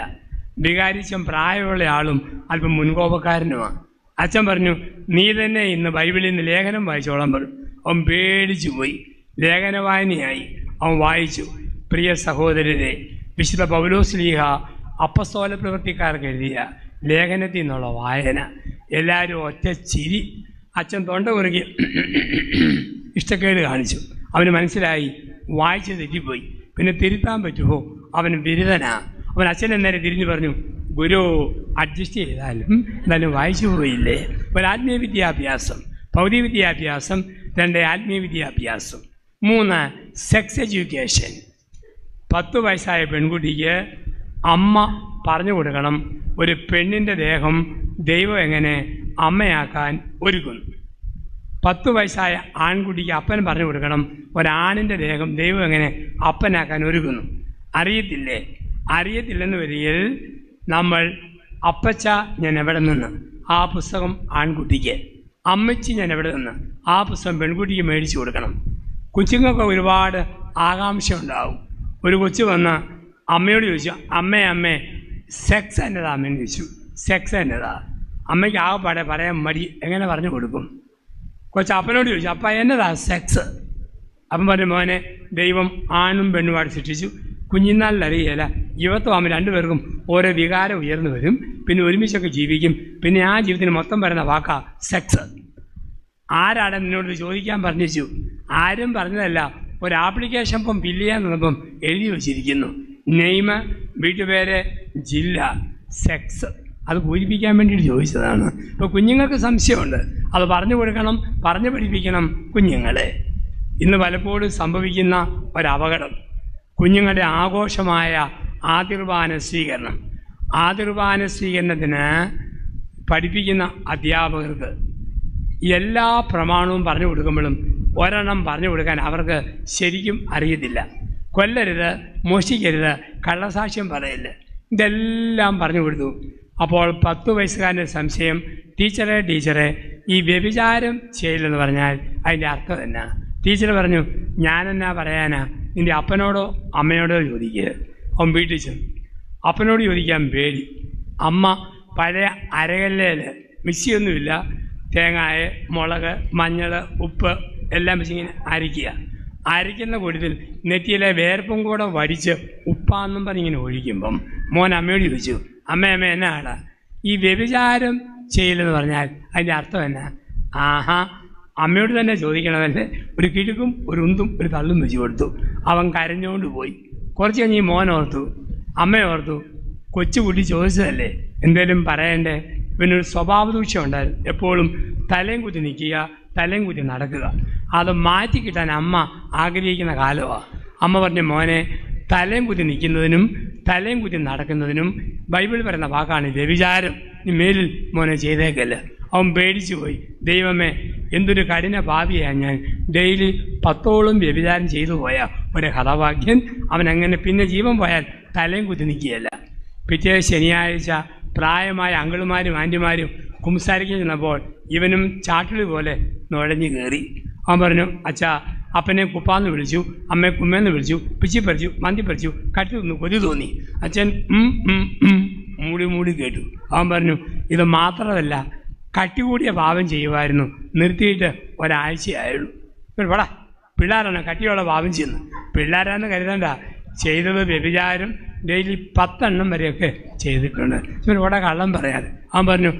വികാരിച്ചം പ്രായമുള്ള ആളും അല്പം മുൻകോപക്കാരനുമാണ്. അച്ഛൻ പറഞ്ഞു, നീ തന്നെ ഇന്ന് ബൈബിളിൽ നിന്ന് ലേഖനം വായിച്ചോളാൻ പറഞ്ഞു. അവൻ പേടിച്ചു പോയി. ലേഖന വായനയായി. അവൻ വായിച്ചു, പ്രിയ സഹോദരരെ, വിശുദ്ധ പൗലോസ്ലീഹ അപ്പസ്തോല പ്രവൃത്തിക്കാർക്ക് എഴുതിയ ലേഖനത്തിൽ നിന്നുള്ള വായന. എല്ലാവരും ഒറ്റ ചിരി. അച്ഛൻ തൊണ്ട കുറുകി ഇഷ്ടക്കേട് കാണിച്ചു. അവന് മനസ്സിലായി വായിച്ച് തെറ്റിപ്പോയി. പിന്നെ തിരുത്താൻ പറ്റുമോ? അവന് ബിരുദനാ. അവൻ അച്ഛനെ നേരെ തിരിഞ്ഞു പറഞ്ഞു, ഗുരു അഡ്ജസ്റ്റ് ചെയ്താലും എന്തായാലും വായിച്ചു പോയില്ലേ. ഒരു ആത്മീയ വിദ്യാഭ്യാസം, ഭൗതിക വിദ്യാഭ്യാസം, 2 ആത്മീയ വിദ്യാഭ്യാസം, 3 സെക്സ് എഡ്യൂക്കേഷൻ. 10 വയസ്സായ പെൺകുട്ടിക്ക് അമ്മ പറഞ്ഞു കൊടുക്കണം ഒരു പെണ്ണിൻ്റെ ദേഹം ദൈവം എങ്ങനെ അമ്മയാക്കാൻ ഒരുക്കുന്നു. 10 വയസ്സായ ആൺകുട്ടിക്ക് അപ്പൻ പറഞ്ഞു കൊടുക്കണം ഒരാണിൻ്റെ ദേഹം ദൈവം എങ്ങനെ അപ്പനാക്കാൻ ഒരുക്കുന്നു. അറിയത്തില്ലേ? അറിയത്തില്ലെന്ന് വരികയിൽ നമ്മൾ അപ്പച്ച ഞാൻ എവിടെ നിന്ന്, ആ പുസ്തകം ആൺകുട്ടിക്ക്, അമ്മച്ചി ഞാൻ എവിടെ നിന്ന്, ആ പുസ്തകം പെൺകുട്ടിക്ക് മേടിച്ചു കൊടുക്കണം. കൊച്ചുങ്ങൾക്ക് ഒരുപാട് ആകാംക്ഷ ഉണ്ടാവും. ഒരു കൊച്ചു വന്ന് അമ്മയോട് ചോദിച്ചു, അമ്മേ സെക്സ് എന്നതാ? അമ്മയെന്ന് ചോദിച്ചു. സെക്സ് എന്നതാ? അമ്മയ്ക്ക് ആകെപ്പാടെ പറയാൻ മടി. എങ്ങനെ പറഞ്ഞു കൊടുക്കും? കൊച്ചു അപ്പനോട് ചോദിച്ചു, അപ്പ എന്നതാ സെക്സ്? അപ്പം പറഞ്ഞു, മോനെ ദൈവം ആണും പെണ്ണുമായിട്ട് സൃഷ്ടിച്ചു. കുഞ്ഞിനാളിലറിയില്ല, യുവത്വമാകുമ്പോൾ 2 പേർക്കും ഓരോ വികാരം ഉയർന്നു വരും. പിന്നെ ഒരുമിച്ചൊക്കെ ജീവിക്കും. പിന്നെ ആ ജീവിതത്തിന് മൊത്തം വരുന്ന വാക്കാ സെക്സ്. ആരാണ് നിന്നോട് ചോദിക്കാൻ പറഞ്ഞു? ആരും പറഞ്ഞതല്ല. ഒരു ആപ്ലിക്കേഷൻ ഫോം ഫില്ല് ചെയ്യാൻ നിന്നപ്പം എഴുതി വച്ചിരിക്കുന്നു, നെയ്മ്, വീട്ടുപേര്, ജില്ല, സെക്സ്. അത് പൂരിപ്പിക്കാൻ വേണ്ടിയിട്ട് ചോദിച്ചതാണ്. ഇപ്പോൾ കുഞ്ഞുങ്ങൾക്ക് സംശയമുണ്ട്. അത് പറഞ്ഞു കൊടുക്കണം, പറഞ്ഞു പഠിപ്പിക്കണം കുഞ്ഞുങ്ങളെ. ഇന്ന് പലപ്പോഴും സംഭവിക്കുന്ന ഒരപകടം, കുഞ്ഞുങ്ങളുടെ ആഘോഷമായ ആതിർവാന സ്വീകരണം. ആതിർവാന സ്വീകരണത്തിന് പഠിപ്പിക്കുന്ന അധ്യാപകർക്ക് എല്ലാ പ്രമാണവും പറഞ്ഞു കൊടുക്കുമ്പോഴും ഒരെണ്ണം പറഞ്ഞു കൊടുക്കാൻ അവർക്ക് ശരിക്കും അറിയത്തില്ല. കൊല്ലരുത്, മോഷ്ടിക്കരുത്, കള്ളസാക്ഷ്യം പറയരുത്, ഇതെല്ലാം പറഞ്ഞു കൊടുത്തു. അപ്പോൾ 10 വയസ്സുകാരൻ്റെ സംശയം, ടീച്ചറെ ഈ വ്യഭിചാരം ചെയ്യില്ലെന്ന് പറഞ്ഞാൽ അതിൻ്റെ അർത്ഥം എന്നാ? ടീച്ചർ പറഞ്ഞു, ഞാനെന്നാ പറയാനാ, നിൻ്റെ അപ്പനോടോ അമ്മയോടോ ചോദിക്കുക. അവൻ വീട്ടിൽ ചെന്നു. അപ്പനോട് ചോദിക്കാൻ പേടി. അമ്മ പഴയ അരകല്ലേൽ, മിക്സിയൊന്നുമില്ല, തേങ്ങായ, മുളക്, മഞ്ഞൾ, ഉപ്പ് എല്ലാം വെച്ചിങ്ങനെ അരയ്ക്കുക. അരയ്ക്കുന്ന കൂട്ടത്തിൽ നെറ്റിയിലെ വേർപ്പും കൂടെ വടിച്ച് ഉപ്പാന്നും പറഞ്ഞിങ്ങനെ ഒഴിക്കുമ്പം മോൻ അമ്മയോട് ചോദിച്ചു, അമ്മ എന്നാ ആടാ ഈ വ്യഭിചാരം ചെയ്യില്ലെന്ന് പറഞ്ഞാൽ അതിൻ്റെ അർത്ഥം എന്നാ? ആഹാ, അമ്മയോട് തന്നെ ചോദിക്കണമല്ലേ. ഒരു കിഴുക്കും ഒരു ഉന്തും ഒരു തള്ളും വെച്ച് കൊടുത്തു. അവൻ കരഞ്ഞുകൊണ്ട് പോയി. കുറച്ച് കഴിഞ്ഞ് ഈ മോൻ ഓർത്തു, അമ്മയോർത്തു, കൊച്ചുകുട്ടി ചോദിച്ചതല്ലേ, എന്തേലും പറയണ്ടേ. പിന്നൊരു സ്വഭാവ ദൂഷ്യം ഉണ്ടായിരുന്നു. എപ്പോഴും തലയും കുത്തി നിൽക്കുക, തലയും കുത്തി നടക്കുക. അത് മാറ്റി കിട്ടാൻ അമ്മ ആഗ്രഹിക്കുന്ന കാലമാണ്. അമ്മ പറഞ്ഞ, മോനെ, തലയും കുത്തി നിൽക്കുന്നതിനും തലയും കുത്തി നടക്കുന്നതിനും ബൈബിൾ പറയുന്ന വാക്കാണ് വ്യഭിചാരം. നീ മേലിൽ മോനെ ചെയ്തേക്കല്ല. അവൻ പേടിച്ചു പോയി. ദൈവമേ, എന്തൊരു കഠിന പാപിയാണ് ഞാൻ. ഡെയിലി 10ഓളം വ്യഭിചാരം ചെയ്തു പോയ ഒരു ഹതഭാഗ്യൻ. അവനങ്ങനെ പിന്നെ ജീവൻ പോയാൽ തലയും കുത്തി നിൽക്കുകയല്ല. പിറ്റേ ശനിയാഴ്ച പ്രായമായ അങ്കിളുമാരും ആൻറ്റിമാരും കുംസാരിക്കാൻ ചെന്നപ്പോൾ ഇവനും ചാട്ടിളി പോലെ നുഴഞ്ഞു കയറി. അവൻ പറഞ്ഞു, അച്ഛാ, അപ്പനെ കുപ്പാന്ന് വിളിച്ചു, അമ്മയെ കുമ്മേന്ന് വിളിച്ചു, പിച്ചി പറിച്ചു, മന്തി പറിച്ചു, കട്ടി തിന്നു, കൊതി തോന്നി. അച്ഛൻ മൂടി കേട്ടു. അവൻ പറഞ്ഞു, ഇത് മാത്രമല്ല, കട്ടികൂടിയ പാപം ചെയ്യുമായിരുന്നു, നിർത്തിയിട്ട് ഒരാഴ്ചയായുള്ളൂ. പടാ, പിള്ളേരാണ് കട്ടിയുള്ള പാപം ചെയ്യുന്നത്. പിള്ളേരാന്ന് കരുതണ്ട, ചെയ്തത് വ്യഭിചാരം ഡെയിലി 10 എണ്ണം വരെയൊക്കെ ചെയ്തിട്ടുണ്ട്. ഇവിടെ കള്ളം പറയാതെ. അവൻ പറഞ്ഞു,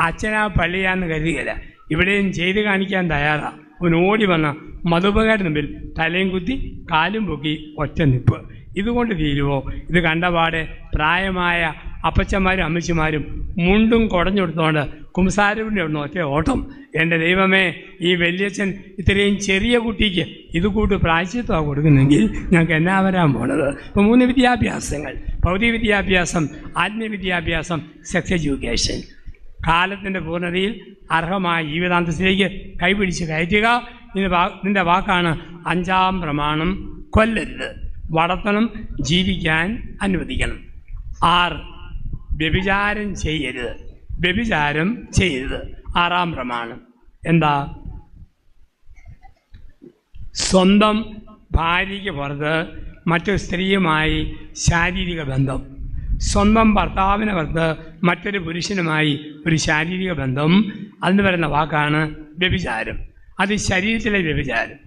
അച്ഛനാ പള്ളിയാന്ന് കരുതിയല്ല, ഇവിടെയും ചെയ്ത് കാണിക്കാൻ തയ്യാറാണ്. അവൻ ഓടി വന്ന മധുപകാരുടെ മുമ്പിൽ തലയും കുത്തി കാലും പൊക്കി ഒറ്റ നിപ്പ്. ഇതുകൊണ്ട് തീരുവോ? ഇത് കണ്ടപാടെ പ്രായമായ അപ്പച്ചന്മാരും അമ്മച്ചിമാരും മുണ്ടും കുടഞ്ഞെടുത്തുകൊണ്ട് കുംസാരവിൻ്റെ ഒന്ന് ഒറ്റ ഓട്ടം. എൻ്റെ ദൈവമേ, ഈ വലിയച്ഛൻ ഇത്രയും ചെറിയ കുട്ടിക്ക് ഇത് കൂട്ട് പ്രായശ്ചിത്വമാണ് കൊടുക്കുന്നെങ്കിൽ ഞങ്ങൾക്ക് എന്നാ വരാൻ പോണത്? ഇപ്പോൾ 3 വിദ്യാഭ്യാസങ്ങൾ, ഭൗതിക വിദ്യാഭ്യാസം, ആത്മീയ വിദ്യാഭ്യാസം, സെക്സ് എഡ്യൂക്കേഷൻ. കാലത്തിൻ്റെ പൂർണ്ണതയിൽ അർഹമായ ജീവിതാന്തസ്സിലേക്ക് കൈപിടിച്ച് കയറ്റുക. നിൻ്റെ വാക്കാണ് 5-ാം പ്രമാണം, കൊല്ലരുത്, വളർത്തണം, ജീവിക്കാൻ അനുവദിക്കണം. 6, വ്യഭിചാരം ചെയ്യരുത്. വ്യഭിചാരം ചെയ്യരുത്. 6-ാം പ്രമാണം എന്താ? സ്വന്തം ഭാര്യയ്ക്ക് പുറത്ത് മറ്റൊരു സ്ത്രീയുമായി ശാരീരിക ബന്ധം. സ്വന്തം ഭർത്താവിന് പുറത്ത് മറ്റൊരു പുരുഷനുമായി ഒരു ശാരീരിക ബന്ധം. അതിന് പറയുന്ന വാക്കാണ് വ്യഭിചാരം. അത് ശരീരത്തിലെ വ്യഭിചാരം.